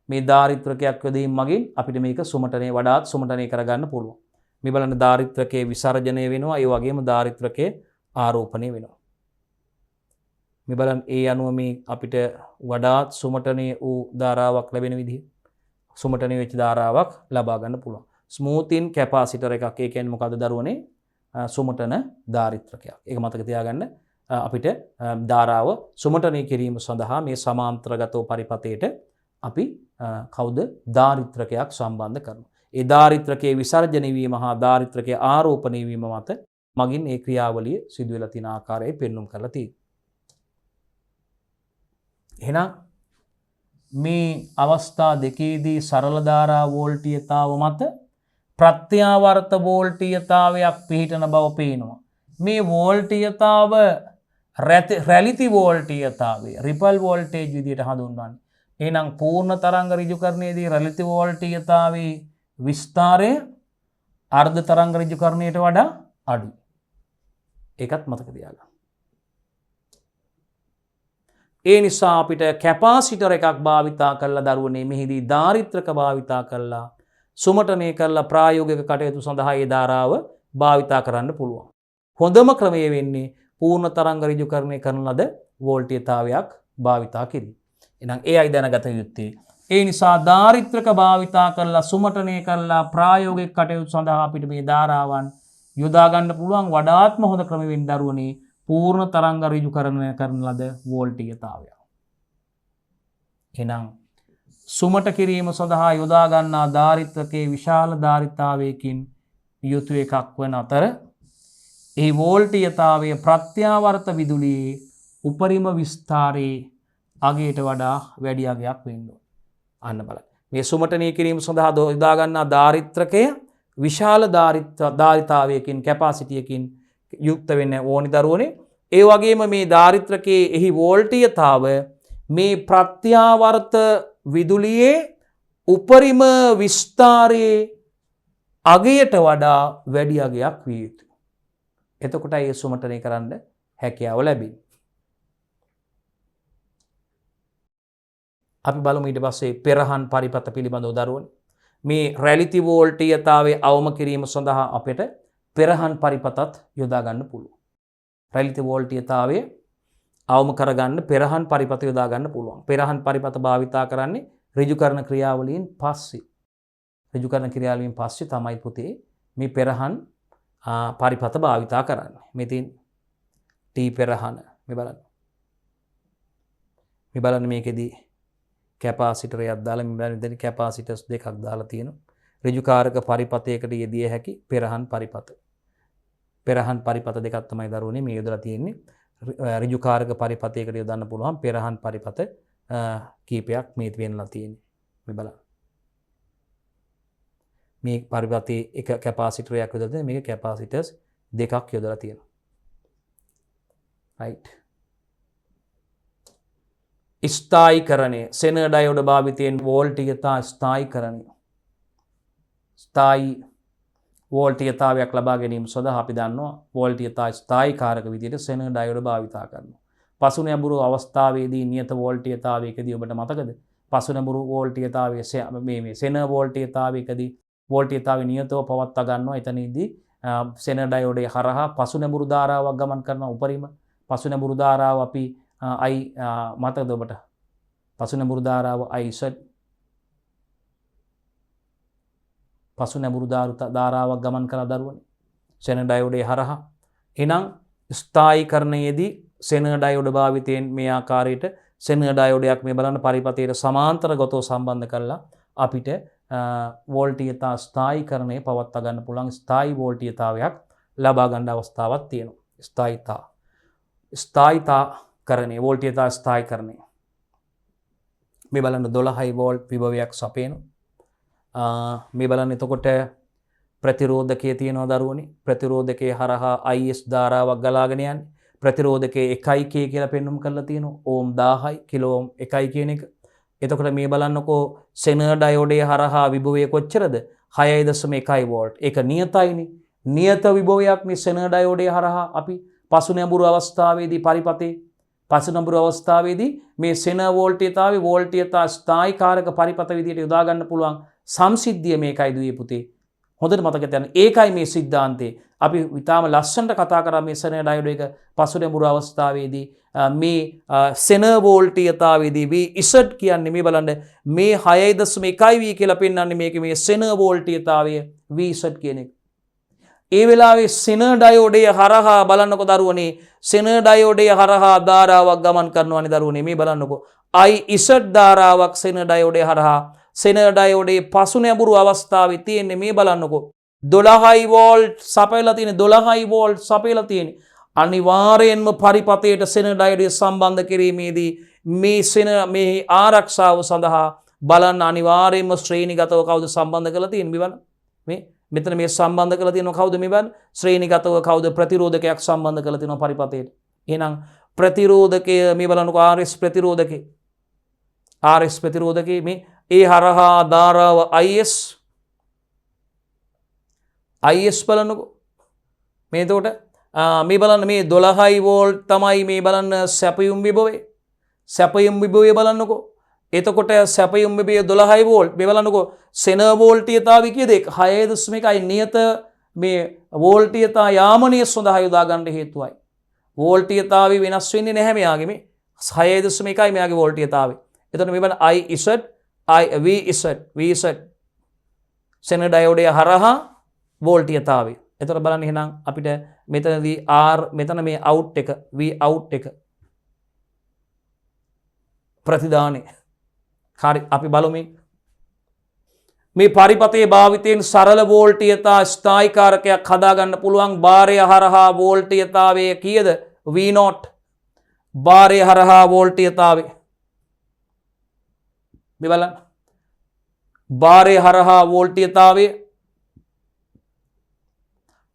Speaker 1: මේ දාරිත්‍රිකයක් යොදීම මගින් අපිට මේක සුමටනේ වඩාත් සුමටනේ කරගන්න පුළුවන්. මේ බලන්න දාරිත්‍රිකයේ විසර්ජනය වෙනවා ඒ වගේම දාරිත්‍රිකයේ ආරෝපණය වෙනවා. මේ බලන්න ඒ අනුව මේ අපිට වඩාත් සුමටනේ වූ ධාරාවක් ලැබෙන විදිහ සුමටනේ වෙච්ච ධාරාවක් ලබා ගන්න පුළුවන්. ස්මූතින් කැපාසිටර් එකක් ඒ කියන්නේ මොකද්ද දරුවනේ? සුමටන දාරිත්‍රකයක්. ඒක මතක තියාගන්න අපිට ධාරාව සුමටනය කිරීම සඳහා මේ සමාන්තරගතව පරිපතයට අපි කවුද දාරිත්‍රකයක් සම්බන්ධ කරනවා. ඒ දාරිත්‍රකයේ විසර්ජනය වීම හා දාරිත්‍රකයේ ආරෝපණය වීම මත මගින් ඒ ක්‍රියාවලිය සිදු වෙලා තියෙන ආකාරය පෙන්වුම් කරලා තියෙනවා. එහෙනම් මේ අවස්ථා දෙකේදී සරල ධාරා වෝල්ටීයතාව මත ප්‍රත්‍යාවර්ත වෝල්ටීයතාවයක් පිහිටන බව පේනවා. මේ වෝල්ටීයතාව රැලිති වෝල්ටීයතාවය රිපල් වෝල්ටේජ් විදිහට හඳුන්වන්නේ. එහෙනම් පූර්ණ තරංග ඍජුකරණයේදී රැලිති වෝල්ටීයතාවයේ විස්තරය අර්ධ තරංග ඍජුකරණයට වඩා අඩුයි. ඒකත් මතක තියාගන්න. ඒ නිසා අපිට කැපාසිටර් එකක් භාවිතා කරලා දරුවනේ මෙහිදී දාරිත්‍රක භාවිතා කරලා සුමටනය කරලා ප්‍රායෝගික කටයුතු සඳහා ඒ ධාරාව භාවිතා කරන්න පුළුවන්. හොඳම ක්‍රමය වෙන්නේ පූර්ණ තරංග ඍජුකරණය කරන ලද වෝල්ටීයතාවයක් භාවිතා කිරීම. එහෙනම් ඒ අය දැනගත යුත්තේ ඒ නිසා දාරිත්‍රක භාවිතා කරලා සුමටනය කරලා ප්‍රායෝගික කටයුතු සඳහා අපිට මේ ධාරාවන් යොදා ගන්න පුළුවන් වඩාත්ම හොඳ ක්‍රම වෙන්නේ දරුවනේ පූර්ණ තරංග ඍජුකරණය කරන ලද වෝල්ටීයතාවය. එහෙනම් සුමට කිරීම සඳහා යොදා ගන්නා දාරිත්‍රකයේ විශාල ධාරිතාවයකින් යුතු එකක් වන අතර ඒ වෝල්ටීයතාවය ප්‍රත්‍යාවර්ත විදුලියේ උපරිම විස්තරයේ අගයට වඩා වැඩි අගයක් වෙන්න ඕන. අන්න බලන්න. මේ සුමටනය කිරීම සඳහා යොදා ගන්නා දාරිත්‍රකය විශාල ධාරිතාවයකින් කැපාසිටියකින් යුක්ත වෙන්න ඕනි දරුවනේ. ඒ වගේම මේ දාරිත්‍රකයේ එහි වෝල්ටීයතාව මේ ප්‍රත්‍යාවර්ත විදුලියේ උපරිම විස්තරයේ අගයට වඩා වැඩි අගයක් විය යුතුයි. එතකොට ඒ සුමටනය කරන්න හැකියාව ලැබෙනවා. අපි බලමු ඊට පස්සේ පෙරහන් පරිපත පිළිබඳව දරුවනේ. මේ රැලිති වෝල්ටීයතාවයේ අවම කිරීම සඳහා අපිට පෙරහන් පරිපතත් යොදා ගන්න පුළුවන්. රැලිති වෝල්ටීයතාවයේ අවම කරගන්න පෙරහන් පරිපත යොදා ගන්න පුළුවන්. පෙරහන් පරිපත භාවිතා කරන්නේ ඍජුකරණ ක්‍රියාවලියෙන් පස්සේ. ඍජුකරණ ක්‍රියාවලියෙන් පස්සේ තමයි පුතේ මේ පෙරහන් පරිපත භාවිතා කරන්නේ. මෙතින් T පෙරහන මේ බලන්න. මේ බලන්න මේකෙදී කැපාසිටරයක් දාලා මේ බලන්න ඉතින් කැපාසිටර්ස් දෙකක් දාලා තියෙනවා. ඍජුකාරක පරිපතයකට යෙදිය හැකි පෙරහන් පරිපත. පෙරහන් පරිපත දෙකක් තමයි දරුවනේ මේ යොදලා තියෙන්නේ. ඍජුකාරක පරිපතයකට යොදන්න පුළුවන් පෙරහන් පරිපත කීපයක් මේ වෙන්නලා තියෙන්නේ. මේ බලන්න. මේ පරිපතේ එක කැපාසිටරයක් යොදලා තියෙනවා. මේක කැපාසිටර්ස් දෙකක් යොදලා තියෙනවා. right. ස්ථායීකරණය සෙනර් ඩයෝඩ් භාවිතයෙන් වෝල්ටීයතා ස්ථායීකරණය. ස්ථායී වෝල්ටීයතාවයක් ලබා ගැනීම සඳහා අපි දන්නවා වෝල්ටීයතා ස්ථායීකාරක විදිහට සෙනර් ඩයෝඩ් භාවිතා කරනවා. පසු නැඹුරු අවස්ථාවේදී නියත වෝල්ටීයතාවයකදී ඔබට මතකද? පසු නැඹුරු වෝල්ටීයතාවයේ මේ සෙනර් වෝල්ටීයතාවයකදී වෝල්ටීයතාවය නියතව පවත්වා ගන්නවා. එතනදී සෙනර් ඩයෝඩේ හරහා පසු නැඹුරු ධාරාවක් ගමන් කරන උපරිම පසු නැඹුරු ධාරාව අපි I මතකද ඔබට? පසු නැඹුරු ධාරාව IZ පසු නැඹුරු ධාරාවක් ගමන් කළ දරුවනේ සෙනර් ඩයෝඩේ හරහා. එහෙනම් ස්ථායීකරණයේදී සෙනර් ඩයෝඩ් භාවිතයෙන් මේ ආකාරයට සෙනර් ඩයෝඩයක් මේ බලන්න පරිපතයට සමාන්තරගතව සම්බන්ධ කරලා අපිට වෝල්ටීයතා ස්ථායීකරණය පවත්වා ගන්න පුළුවන් ස්ථායී වෝල්ටීයතාවයක් ලබා ගන්න අවස්ථාවක් තියෙනවා. ස්ථායීතාකරණය වෝල්ටීයතා ස්ථායීකරණය මේ බලන්න 12 වෝල්ට් විභවයක් සපයනවා. මේ බලන්න එතකොට ප්‍රතිරෝධකයේ තියෙනවා දරුවනේ. ප්‍රතිරෝධකයේ හරහා IS ධාරාවක් ගලාගෙන යන්නේ. ප්‍රතිරෝධකයේ 1K කියලා පෙන්වුම් කරලා තියෙනවා. ඕම් 1000යි කිලෝ ඕම් 1යි කියන එක. එතකොට මේ බලන්නකෝ සෙනර් ඩයෝඩේ හරහා විභවය කොච්චරද? 6.1 වෝල්ට්. ඒක නියතයිනේ. නියත විභවයක් මේ සෙනර් ඩයෝඩය හරහා අපි පසුනැඹුරු අවස්ථාවේදී පරිපතේ පසුනැඹුරු අවස්ථාවේදී මේ සෙනර් වෝල්ටේජතාවේ වෝල්ටේජතා ස්ථායීකාරක පරිපත විදියට යොදා ගන්න පුළුවන් සංසිද්ධිය මේකයි දුවේ පුතේ. හොඳට මතක තියාගන්න. ඒකයි මේ સિદ્ધාන්තේ. අපි ඊටාම ලස්සනට කතා කරා මේ සෙනර් ඩයෝඩ් එක පසුනැඹුරු අවස්ථාවේදී මේ සෙනර් වෝල්ටේජතාවේදී V Z කියන්නේ මේ බලන්න මේ 6.1 V කියලා පෙන්වන්නේ මේකේ මේ සෙනර් වෝල්ටේජතාවය V Z කියන එක. ඒ වෙලාවේ සෙනර් ඩයෝඩය හරහා බලන්නකෝ දරුවනේ සෙනර් ඩයෝඩය හරහා ධාරාවක් ගමන් කරනවානේ දරුවනේ මේ බලන්නකෝ I Z ධාරාවක් සෙනර් ඩයෝඩය හරහා සෙනර් ඩයෝඩේ පසුනැඹුරු අවස්ථාවේ තියෙන්නේ මේ බලන්නකෝ 12 වෝල්ට් සපයලා තියෙන 12 වෝල්ට් සපයලා තියෙන අනිවාර්යෙන්ම පරිපතයට සෙනර් ඩයෝඩය සම්බන්ධ කිරීමේදී මේ ආරක්ෂාව සඳහා බලන්න අනිවාර්යෙන්ම ශ්‍රේණිගතව කවුද සම්බන්ධ කරලා තියෙන්නේ මේ බලන්න මේ මෙතන මේ සම්බන්ධ කරලා තියෙනවා කවුද මේ බලන්න ශ්‍රේණිගතව කවුද ප්‍රතිරෝධකයක් සම්බන්ධ කරලා තියෙනවා පරිපතයට එහෙනම් ප්‍රතිරෝධකය මේ බලන්නකෝ RS ප්‍රතිරෝධකේ RS ප්‍රතිරෝධකේ මේ ඒ හරහා ධාරාව IS බලන්නකෝ මේ එතකොට මේ බලන්න මේ 12 වෝල්ට් තමයි මේ බලන්න සැපයුම් විභවය බලන්නකෝ එතකොට සැපයුම් විභවය 12 වෝල්ට් මේ බලන්නකෝ සෙනර් වෝල්ටේජතාවය කියද 6.1යි නියත මේ වෝල්ටේජතා යාමනීය සඳහා යොදා ගන්න හේතුවයි වෝල්ටේජතාවය වෙනස් වෙන්නේ නැහැ මෙයාගේ මේ 6.1යි මෙයාගේ වෝල්ටේජතාවය එතකොට මේ බලන්න VZ සෙනර් ඩයෝඩය හරහා වෝල්ටේජතාවය. එතකොට බලන්න එහෙනම් අපිට මෙතනදී R මෙතන මේ out එක V out එක ප්‍රතිදානේ. හරි අපි බලමු මේ පරිපතේ භාවිතයෙන් සරල වෝල්ටේජතා ස්ථායීකාරකයක් හදා ගන්න පුළුවන් බාරය හරහා වෝල්ටේජතාවය කීයද V0 බාරය හරහා වෝල්ටේජතාවය මේ බලන්න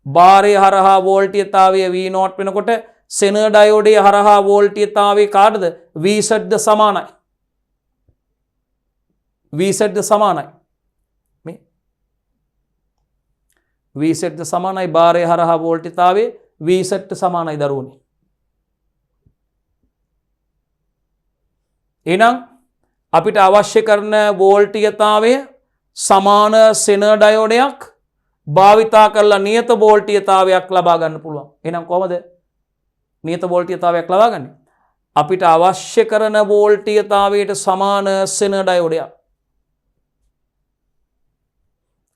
Speaker 1: බාරය හරහා වෝල්ටේජතාවය V0 වෙනකොට සෙනර් ඩයෝඩය හරහා වෝල්ටේජතාවය කාටද VZ ද සමානයි VZ ද සමානයි මේ VZ ද සමානයි බාරය හරහා වෝල්ටේජතාවය VZ ට සමානයි දරුවනේ එහෙනම් අපිට අවශ්‍ය කරන වෝල්ටේජතාවය සමාන සෙනර් ඩයෝඩයක් භාවිතා කරලා නියත වෝල්ටේජතාවයක් ලබා ගන්න පුළුවන්. එහෙනම් කොහොමද නියත වෝල්ටේජතාවයක් ලබා ගන්නේ? අපිට අවශ්‍ය කරන වෝල්ටේජතාවයට සමාන සෙනර් ඩයෝඩයක්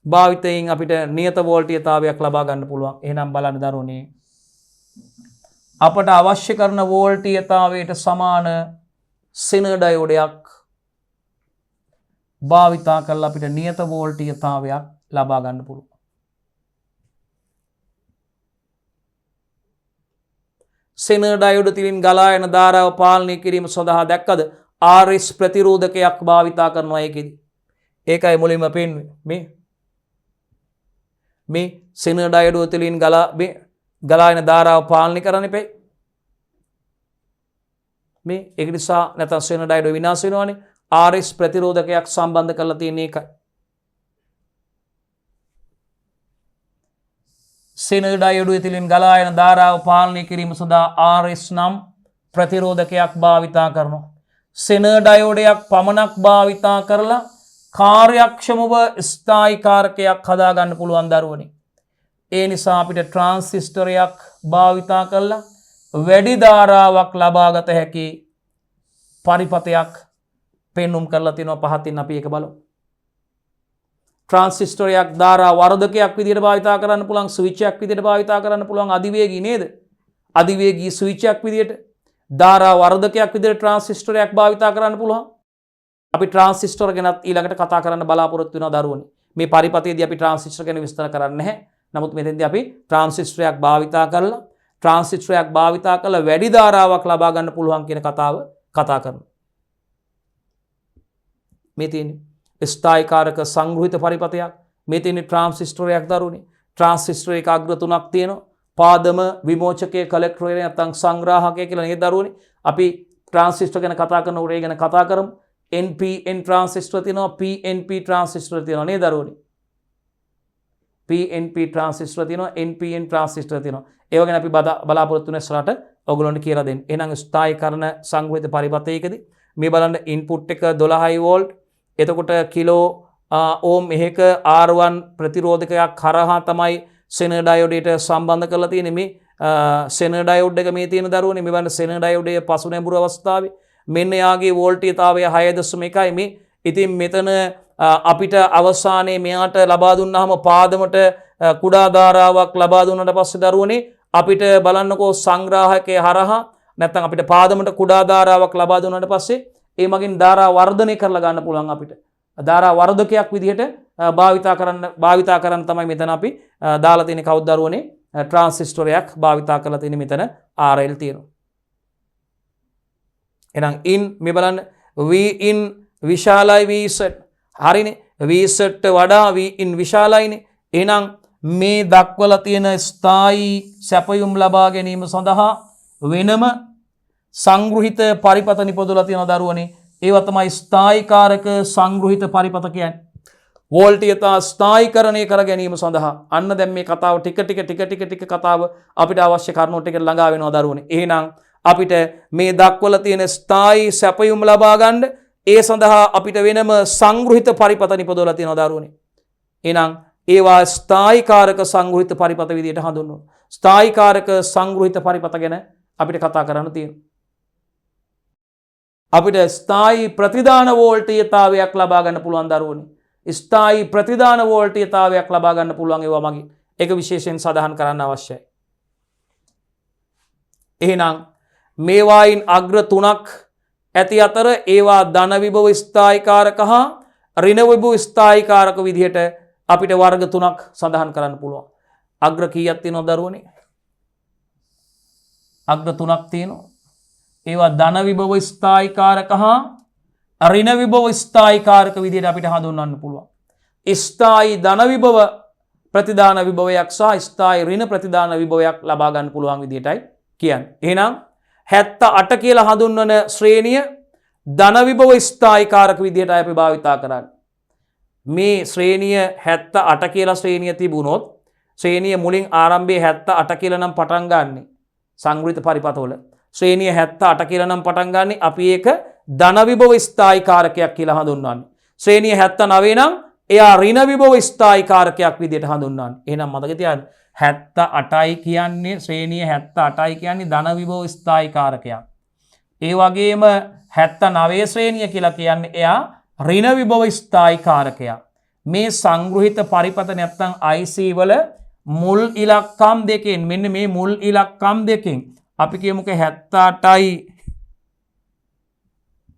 Speaker 1: භාවිතයෙන් අපිට නියත වෝල්ටේජතාවයක් ලබා ගන්න පුළුවන්. එහෙනම් බලන්න දරුවනේ අපට අවශ්‍ය කරන වෝල්ටේජතාවයට සමාන සෙනර් ඩයෝඩයක් භාවිතා කරලා අපිට නියත වෝල්ටේජතාවයක් ලබා ගන්න පුළුවන්. සෙනර් ඩයෝඩ් තුලින් ගලා යන ධාරාව පාලනය කිරීම සඳහා දැක්කද RS ප්‍රතිරෝධකයක් භාවිතා කරනවා ඒකෙදි. ඒකයි මුලින්ම පෙන්වන්නේ. මේ සෙනර් ඩයෝඩ් තුලින් ගලා යන ධාරාව පාලනය කරන්න එපා. මේ ඒක නිසා නැත්නම් සෙනර් ඩයෝඩ් විනාශ වෙනවානේ. RS ප්‍රතිරෝධකයක් සම්බන්ධ කරලා තියෙන එකයි. සෙනර් ඩයෝඩ් තුලින් ගලා යන ධාරාව පාලනය කිරීම සඳහා RS නම් ප්‍රතිරෝධකයක් භාවිතා කරනවා. සෙනර් ඩයෝඩයක් පමණක් භාවිතා කරලා කාර්යක්ෂමව ස්ථායීකාරකයක් හදා ගන්න පුළුවන් දරුවනේ. ඒ නිසා අපිට ට්‍රාන්සිස්ටරයක් භාවිතා කරලා වැඩි ධාරාවක් ලබා ගත හැකි පරිපතයක් පෙන්눔 කරලා තියෙනවා පහතින් අපි ඒක බලමු. ට්‍රාන්සිස්ටරයක් ධාරා වර්ධකයක් විදිහට භාවිතා කරන්න පුළුවන් ස්විච් එකක් විදිහට භාවිතා කරන්න පුළුවන් අධිවේගී නේද? අධිවේගී ස්විච් එකක් විදිහට ධාරා වර්ධකයක් විදිහට ට්‍රාන්සිස්ටරයක් භාවිතා කරන්න පුළුවන්. අපි ට්‍රාන්සිස්ටර් ගැනත් ඊළඟට කතා කරන්න බලාපොරොත්තු වෙනවා දරුවනේ. මේ පරිපතේදී අපි ට්‍රාන්සිස්ටර් ගැන විස්තර කරන්නේ නැහැ. නමුත් මෙතෙන්දී අපි ට්‍රාන්සිස්ටරයක් භාවිතා කරලා වැඩි ධාරාවක් ලබා ගන්න පුළුවන් කියන කතාව කතා කරනවා. මේ තියෙන්නේ ස්ථායීකාරක සංග්‍රහිත පරිපතයක්. මේ තියෙන්නේ ට්‍රාන්සිස්ටරයක් දරුවනේ. ට්‍රාන්සිස්ටර් එක අග්‍ර තුනක් තියෙනවා. පාදම විමෝචකයේ කලෙක්ටර් නැත්නම් සංග්‍රාහකය කියලා නේද දරුවනේ. අපි ට්‍රාන්සිස්ටර් ගැන කතා කරනකොට ඒ ගැන කතා කරමු. NPN ට්‍රාන්සිස්ටර් තියෙනවා, PNP ට්‍රාන්සිස්ටර් තියෙනවා නේද දරුවනේ. PNP ට්‍රාන්සිස්ටර් තියෙනවා, NPN ට්‍රාන්සිස්ටර් තියෙනවා. ඒව ගැන අපි බලාපොරොත්තු වෙන ඉස්සරහට ඔයගොල්ලන්ට කියලා දෙන්න. එහෙනම් ස්ථායීකරණ සංග්‍රහිත පරිපථයකදී මේ බලන්න ඉන්පුට් එක 12 වෝල්ට්. එතකොට කිලෝ ඕම් එකක R1 ප්‍රතිරෝධකයක් කරහා තමයි සෙනර් ඩයෝඩයට සම්බන්ධ කරලා තියෙන්නේ. මේ සෙනර් ඩයෝඩ් එක මේ තියෙන දරුවනේ. මේ බලන්න සෙනර් ඩයෝඩයේ පසු නැඹුරු අවස්ථාවේ මෙන්න යාගේ වෝල්ටීයතාවය 6.1යි මේ. ඉතින් මෙතන අපිට අවසානයේ මෙයාට ලබා දුන්නාම පාදමට කුඩා ධාරාවක් ලබා දුන්නාට පස්සේ දරුවනේ අපිට බලන්නකෝ සංග්‍රාහකයේ හරහා නැත්නම් අපිට පාදමට කුඩා ධාරාවක් ලබා දුන්නාට පස්සේ ඒ මගින් ධාරා වර්ධනය කරලා ගන්න පුළුවන් අපිට. ධාරා වර්ධකයක් විදිහට භාවිතා කරන්න තමයි මෙතන අපි දාලා තියෙන කවුද දරුවනේ ට්‍රාන්සිස්ටරයක් භාවිතා කරලා තියෙන මෙතන RL තියෙනවා. එහෙනම් in මේ බලන්න V in විශාලයි Vz හරිනේ Vz වඩා V in විශාලයිනේ. එහෙනම් මේ දක්වලා තියෙන ස්ථායි සැපයුම් ලබා ගැනීම සඳහා වෙනම සංග්‍රහිත පරිපථ නිපදවලා තියෙන දරුවනේ. ඒවා තමයි ස්ථායීකාරක සංග්‍රහිත පරිපථ කියන්නේ. වෝල්ටීයතා ස්ථායීකරණය කර ගැනීම සඳහා අන්න දැන් මේ කතාව ටික කතාව අපිට අවශ්‍ය කරුණු ටික ළඟා වෙනවා දරුවනේ. එහෙනම් අපිට මේ දක්වලා තියෙන ස්ථායී සැපයුම් ලබා ගන්න ඒ සඳහා අපිට වෙනම සංග්‍රහිත පරිපථ නිපදවලා තියෙනවා දරුවනේ. එහෙනම් ඒවා ස්ථායීකාරක සංග්‍රහිත පරිපථ විදියට හඳුන්වනවා. ස්ථායීකාරක සංග්‍රහිත පරිපථ ගැන අපිට කතා කරන්න තියෙනවා. අපිට ස්ථායී ප්‍රතිදාන වෝල්ටීයතාවයක් ලබා ගන්න පුළුවන් දරුවනේ. ස්ථායී ප්‍රතිදාන වෝල්ටීයතාවයක් ලබා ගන්න පුළුවන් ඒවා මගින්. ඒක විශේෂයෙන් සඳහන් කරන්න අවශ්‍යයි. එහෙනම් මේවායින් අග්‍ර 3ක් ඇති අතර ඒවා ධන විභව ස්ථායීකාරක හා ඍණ විභව ස්ථායීකාරක විදිහට අපිට වර්ග 3ක් සඳහන් කරන්න පුළුවන්. අග්‍ර කීයක් තියෙනවද දරුවනේ? අග්‍ර 3ක් තියෙනවා. ඒවා ධන විභව ස්ථායීකාරක හා ඍණ විභව ස්ථායීකාරක විදිහට අපිට හඳුන්වන්න පුළුවන්. ස්ථායී ධන විභව ප්‍රතිදාන විභවයක් සහ ස්ථායී ඍණ ප්‍රතිදාන විභවයක් ලබා ගන්න පුළුවන් විදිහටයි කියන්නේ. එහෙනම් 78 කියලා හඳුන්වන ශ්‍රේණිය ධන විභව ස්ථායීකාරක විදිහට අපි භාවිතා කරන්නේ. මේ ශ්‍රේණිය 78 කියලා ශ්‍රේණිය තිබුණොත් ශ්‍රේණිය මුලින් ආරම්භයේ 78 කියලා නම් පටන් ගන්නෙ සංග්‍රහිත පරිපථවල. ශ්‍රේණිය 78 කියලා නම් පටන් ගන්නෙ අපි ඒක ධන විභව ස්ථායීකාරකයක් කියලා හඳුන්වන්නේ. ශ්‍රේණිය 79 නම් එයා ඍණ විභව ස්ථායීකාරකයක් විදිහට හඳුන්වන්නේ. එහෙනම් මතක තියාගන්න 78යි කියන්නේ ශ්‍රේණිය 78යි කියන්නේ ධන විභව ස්ථායීකාරකයක්. ඒ වගේම 79 ශ්‍රේණිය කියලා කියන්නේ එයා ඍණ විභව ස්ථායීකාරකයක්. මේ සංග්‍රහිත පරිපථ නැත්නම් IC වල මුල් ඉලක්කම් දෙකෙන් මෙන්න මේ මුල් ඉලක්කම් දෙකෙන් අපි කියමුකෝ 78යි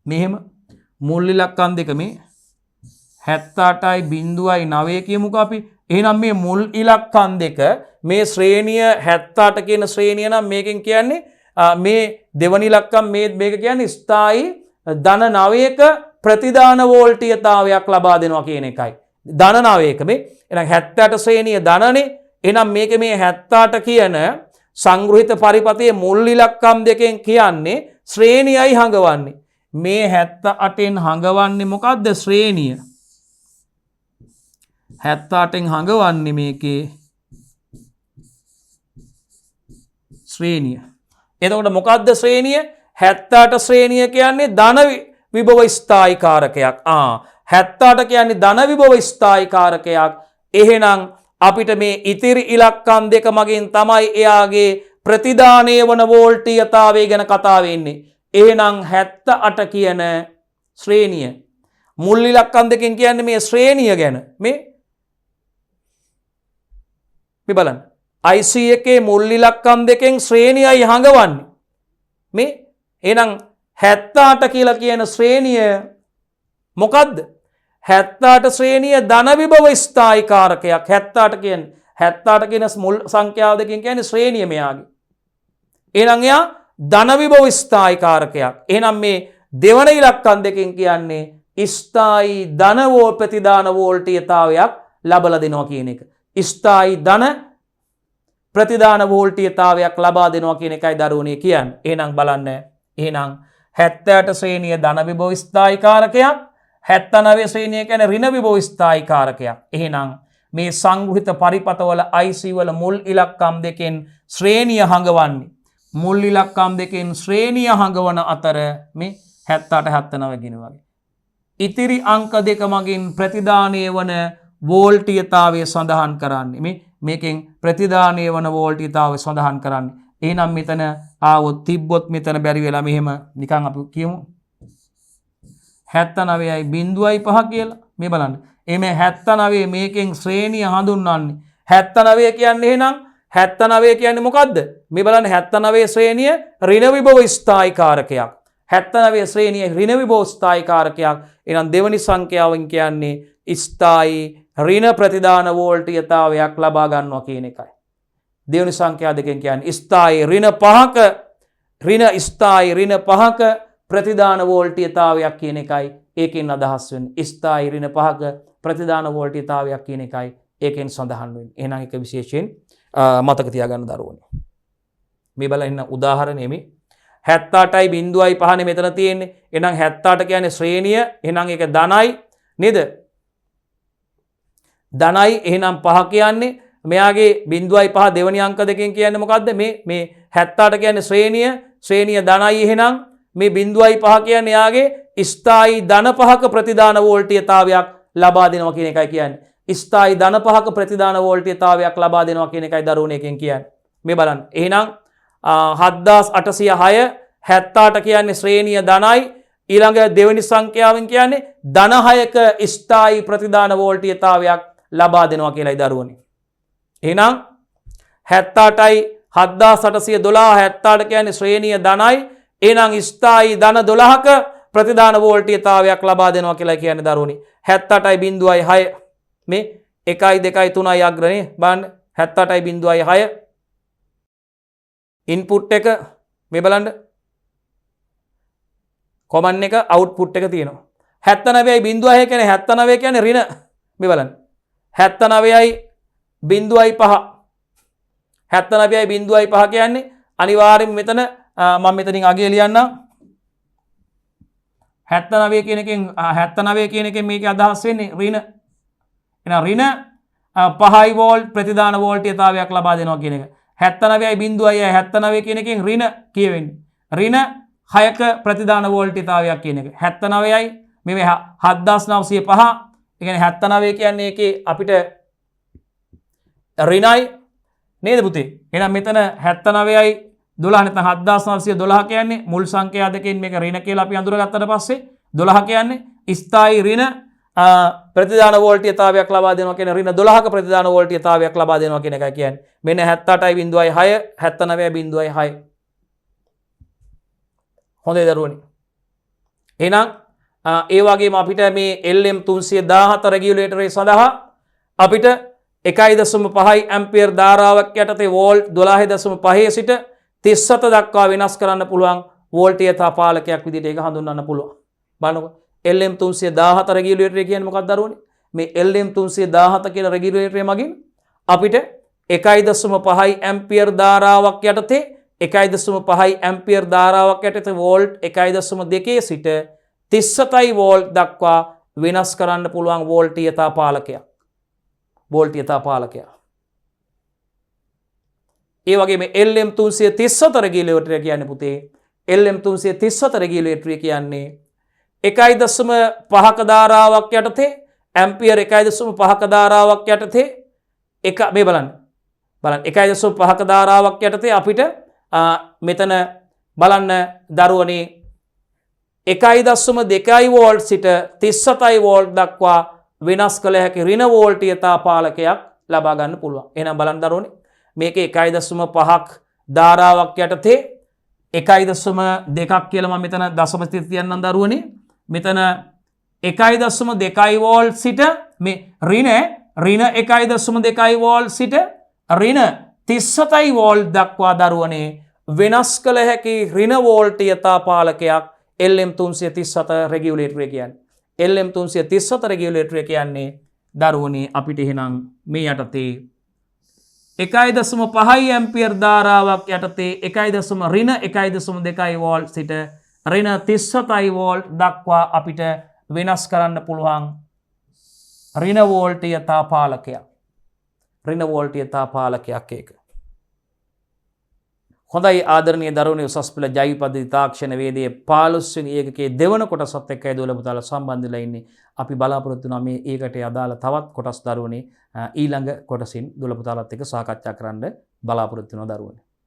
Speaker 1: මෙහෙම මුල් ඉලක්කම් දෙක මේ 78යි 0.9 කියමුකෝ අපි. එහෙනම් මේ මුල් ඉලක්කම් දෙක මේ ශ්‍රේණිය 78 කියන ශ්‍රේණිය නම් මේකෙන් කියන්නේ මේ දෙවනි ඉලක්කම් මේක කියන්නේ ස්ථායි ධන 9ක ප්‍රතිදාන වෝල්ටීයතාවයක් ලබා දෙනවා කියන එකයි. ධන 9ක මේ එහෙනම් 78 ශ්‍රේණිය ධනනේ. එහෙනම් මේක මේ 78 කියන සංග්‍රහිත පරිපථයේ මුල් ඉලක්කම් දෙකෙන් කියන්නේ ශ්‍රේණියයි හඟවන්නේ. මේ 78න් හඟවන්නේ මොකද්ද ශ්‍රේණිය? 78න් හඟවන්නේ මේකේ ශ්‍රේණිය. එතකොට මොකද්ද ශ්‍රේණිය? 78 ශ්‍රේණිය කියන්නේ ධන විභව ස්ථායීකාරකයක්. 78 කියන්නේ ධන විභව ස්ථායීකාරකයක්. එහෙනම් අපිට මේ ඉතිරි ඉලක්කම් දෙක මගින් තමයි එයාගේ ප්‍රතිදානයේ වන වෝල්ටීයතාවය ගැන කතා වෙන්නේ. එහෙනම් 78 කියන ශ්‍රේණිය මුල් ඉලක්කම් දෙකෙන් කියන්නේ මේ ශ්‍රේණිය ගැන. මේ බලන්න. IC එකේ මුල් ඉලක්කම් දෙකෙන් ශ්‍රේණියයි හඟවන්නේ. මේ එහෙනම් 78 කියලා කියන ශ්‍රේණිය මොකද්ද? 78 ශ්‍රේණිය ධන විභව ස්ථායීකාරකයක්. 78 කියන මුල් සංඛ්‍යාව දෙකෙන් කියන්නේ ශ්‍රේණිය මෙයාගේ. එහෙනම් එයා ධන විභව ස්ථායීකාරකයක්. එහෙනම් මේ දෙවන ඉලක්කම් දෙකෙන් කියන්නේ ස්ථායි ධන ප්‍රතිදාන වෝල්ටීයතාවයක් ලබලා දෙනවා කියන එක. ස්ථායි ධන ප්‍රතිදාන වෝල්ටීයතාවයක් ලබා දෙනවා කියන එකයි දරුවනේ කියන්නේ. එහෙනම් බලන්න. එහෙනම් 78 ශ්‍රේණිය ධන විභව ස්ථායීකාරකයක්. 79 ශ්‍රේණිය කියන්නේ ඍණ විභව ස්ථායීකාරකයක්. එහෙනම් මේ සංග්‍රහිත පරිපතවල IC වල මුල් ඉලක්කම් දෙකෙන් ශ්‍රේණිය හඟවන්නේ. මුල් ඉලක්කම් දෙකෙන් ශ්‍රේණිය හඟවන අතර මේ 78 79 ගින වගේ. ඉතිරි අංක දෙක මගින් ප්‍රතිදානය වන වෝල්ටීයතාවය සඳහන් කරන්නේ. මේකෙන් ප්‍රතිදානය වන වෝල්ටීයතාවය සඳහන් කරන්නේ. එහෙනම් මෙතන ආවොත් තිබ්බොත් මෙතන බැරි වෙලා මෙහෙම නිකන් අපි කියමු 79.5 කියලා. මේ බලන්න. එමේ 79 මේකෙන් ශ්‍රේණිය හඳුන්වන්නේ. 79 කියන්නේ එහෙනම් 79 කියන්නේ මොකද්ද? මේ බලන්න 79 ශ්‍රේණිය ඍණ විභව ස්ථායි කාරකයක්. 79 ශ්‍රේණිය ඍණ විභව ස්ථායි කාරකයක්. එහෙනම් දෙවනි සංඛ්‍යාවෙන් කියන්නේ ස්ථායි ඍණ ප්‍රතිදාන වෝල්ටීයතාවයක් ලබා ගන්නවා කියන එකයි. දෙවනි සංඛ්‍යා දෙකෙන් කියන්නේ ස්ථායි ඍණ 5ක ඍණ ස්ථායි ඍණ 5ක ප්‍රතිදාන වෝල්ටීයතාවයක් කියන එකයි ඒකෙන් අදහස් වෙන්නේ. ස්ථායි ඍණ 5ක ප්‍රතිදාන වෝල්ටීයතාවයක් කියන එකයි ඒකෙන් සඳහන් වෙන්නේ. එහෙනම් ඒක විශේෂයෙන් මතක තියාගන්න දරුවනේ. මේ බලන්න උදාහරණෙ මේ 78.5 මෙතන තියෙන්නේ. එහෙනම් 78 කියන්නේ ශ්‍රේණිය. එහෙනම් ඒක ධනයි නේද? ධනයි එහෙනම් 5 කියන්නේ මෙයාගේ 0.5 දෙවනි අංක දෙකෙන් කියන්නේ මොකද්ද? මේ 78 කියන්නේ ශ්‍රේණිය ධනයි එහෙනම් මේ 0.5 කියන්නේ යාගේ ස්ථායි ධන 5ක ප්‍රතිදාන වෝල්ටීයතාවයක් ලබා දෙනවා කියන එකයි කියන්නේ. ස්ථායි ධන 5ක ප්‍රතිදාන වෝල්ටීයතාවයක් ලබා දෙනවා කියන එකයි දරුවනේ එකෙන් කියන්නේ. මේ බලන්න. එහෙනම් 7806 78 කියන්නේ ශ්‍රේණිය ධනයි ඊළඟ දෙවෙනි සංඛ්‍යාවෙන් කියන්නේ ධන 6ක ස්ථායි ප්‍රතිදාන වෝල්ටීයතාවයක් ලබා දෙනවා කියලායි දරුවනේ. එහෙනම් 78යි 7812 78 කියන්නේ ශ්‍රේණිය ධනයි එහෙනම් ස්ථායි ධන 12ක ප්‍රතිදාන වෝල්ටීයතාවයක් ලබා දෙනවා කියලා කියන්නේ දරුවනේ. 78.6 මේ 1 2 3යි අග්‍රනේ බලන්න 78.6 ඉන්පුට් එක මේ බලන්න කොමන් එක අවුට්පුට් එක තියෙනවා. 79.6 කියන්නේ 79 කියන්නේ ඍණ මේ බලන්න 79.5 79.5 කියන්නේ අනිවාර්යෙන් මෙතන මම මෙතනින් අගය ලියන්නම් 79 කියන එකෙන් මේකේ අදහස් වෙන්නේ ඍණ. එහෙනම් ඍණ 5 වෝල්ට් ප්‍රතිදාන වෝල්ටීයතාවයක් ලබා දෙනවා කියන එක. 79.6 කියන එකෙන් ඍණ කියවෙන්නේ. ඍණ 6ක ප්‍රතිදාන වෝල්ටීයතාවයක් කියන එක. 79යි මේ 7905 ඒ කියන්නේ 79 කියන්නේ ඒකේ අපිට ඍණයි නේද පුතේ? එහෙනම් මෙතන 79යි 12 නැත්නම් 7912 කියන්නේ මුල් සංඛ්‍යා දෙකෙන් මේක ඍණ කියලා අපි අඳුරගත්තට පස්සේ 12 කියන්නේ ස්ථායි ඍණ ප්‍රතිදාන වෝල්ටීයතාවයක් ලබා දෙනවා කියන ඍණ 12ක ප්‍රතිදාන වෝල්ටීයතාවයක් ලබා දෙනවා කියන එකයි කියන්නේ. මෙන්න 78.6 79.6 හොඳයි දරුවනේ. එහෙනම් ඒ වගේම අපිට මේ LM 314 රෙගියුලේටරේ සඳහා අපිට 1.5 ඇම්පියර් ධාරාවක් යටතේ වෝල්ට් 12.5 සිට 37 දක්වා වෙනස් කරන්න පුළුවන් වෝල්ටීයතා පාලකයක් විදිහට ඒක හඳුන්වන්න පුළුවන්. බලන්නකො LM 314 රෙගියුලේටරය කියන්නේ මොකක්ද දරුවනේ? මේ LM 317 කියන රෙගියුලේටරය මගින් අපිට 1.5 ඇම්පියර් ධාරාවක් යටතේ 1.5 ඇම්පියර් ධාරාවක් යටතේ වෝල්ට් 1.2 සිට 37 වෝල්ට් දක්වා වෙනස් කරන්න පුළුවන් වෝල්ටීයතා පාලකයක්. වෝල්ටීයතා පාලකයක්. ඒ වගේම LM 337 රෙගියුලේටරය කියන්නේ පුතේ LM 337 රෙගියුලේටරය කියන්නේ 1.5ක ධාරාවක් යටතේ ඇම්පියර් 1.5ක ධාරාවක් යටතේ මේ බලන්න 1.5ක ධාරාවක් යටතේ අපිට මෙතන බලන්න දරුවනේ 1.2 වෝල්ට් සිට 37 වෝල්ට් දක්වා වෙනස් කළ හැකි ඍණ වෝල්ටීයතා පාලකයක් ලබා ගන්න පුළුවන්. එහෙනම් බලන්න දරුවනේ මේකේ 1.5ක් ධාරාවක් යටතේ 1.2ක් කියලා මම මෙතන දශම ස්ථිති තියන්නම් දරුවනේ. මෙතන 1.2 වෝල්ට් සිට මේ ඍණ 1.2 වෝල්ට් සිට ඍණ 37 වෝල්ට් දක්වා දරුවනේ වෙනස් කළ හැකි ඍණ වෝල්ටීයතා පාලකයක් LM 337 රෙගියුලේටරය කියන්නේ. LM 337 රෙගියුලේටරය කියන්නේ දරුවනේ අපිට එහෙනම් මේ යටතේ 1.5 ඇම්පියර් ධාරාවක් යටතේ 1.2 වෝල්ට් සිට ඍණ 37 වෝල්ට් දක්වා අපිට වෙනස් කරන්න පුළුවන් ඍණ වෝල්ටීයතා පාලකයක්. රිනවෝල්ටිය තාපාලකයක් ඒක. හොඳයි ආදරණීය දරුවනේ උසස් පෙළ ජෛව පද්ධති තාක්ෂණ වේදයේ 15 වෙනි ඒකකයේ දෙවන කොටසත් එක්කයි දුවල පුතාලා සම්බන්ධ වෙලා ඉන්නේ. අපි බලාපොරොත්තු වෙනවා මේ ඒකට අදාළ තවත් කොටස් දරුවනේ ඊළඟ කොටසින් දුවල පුතාලත් එක්ක සාකච්ඡා කරන්න බලාපොරොත්තු වෙනවා දරුවනේ.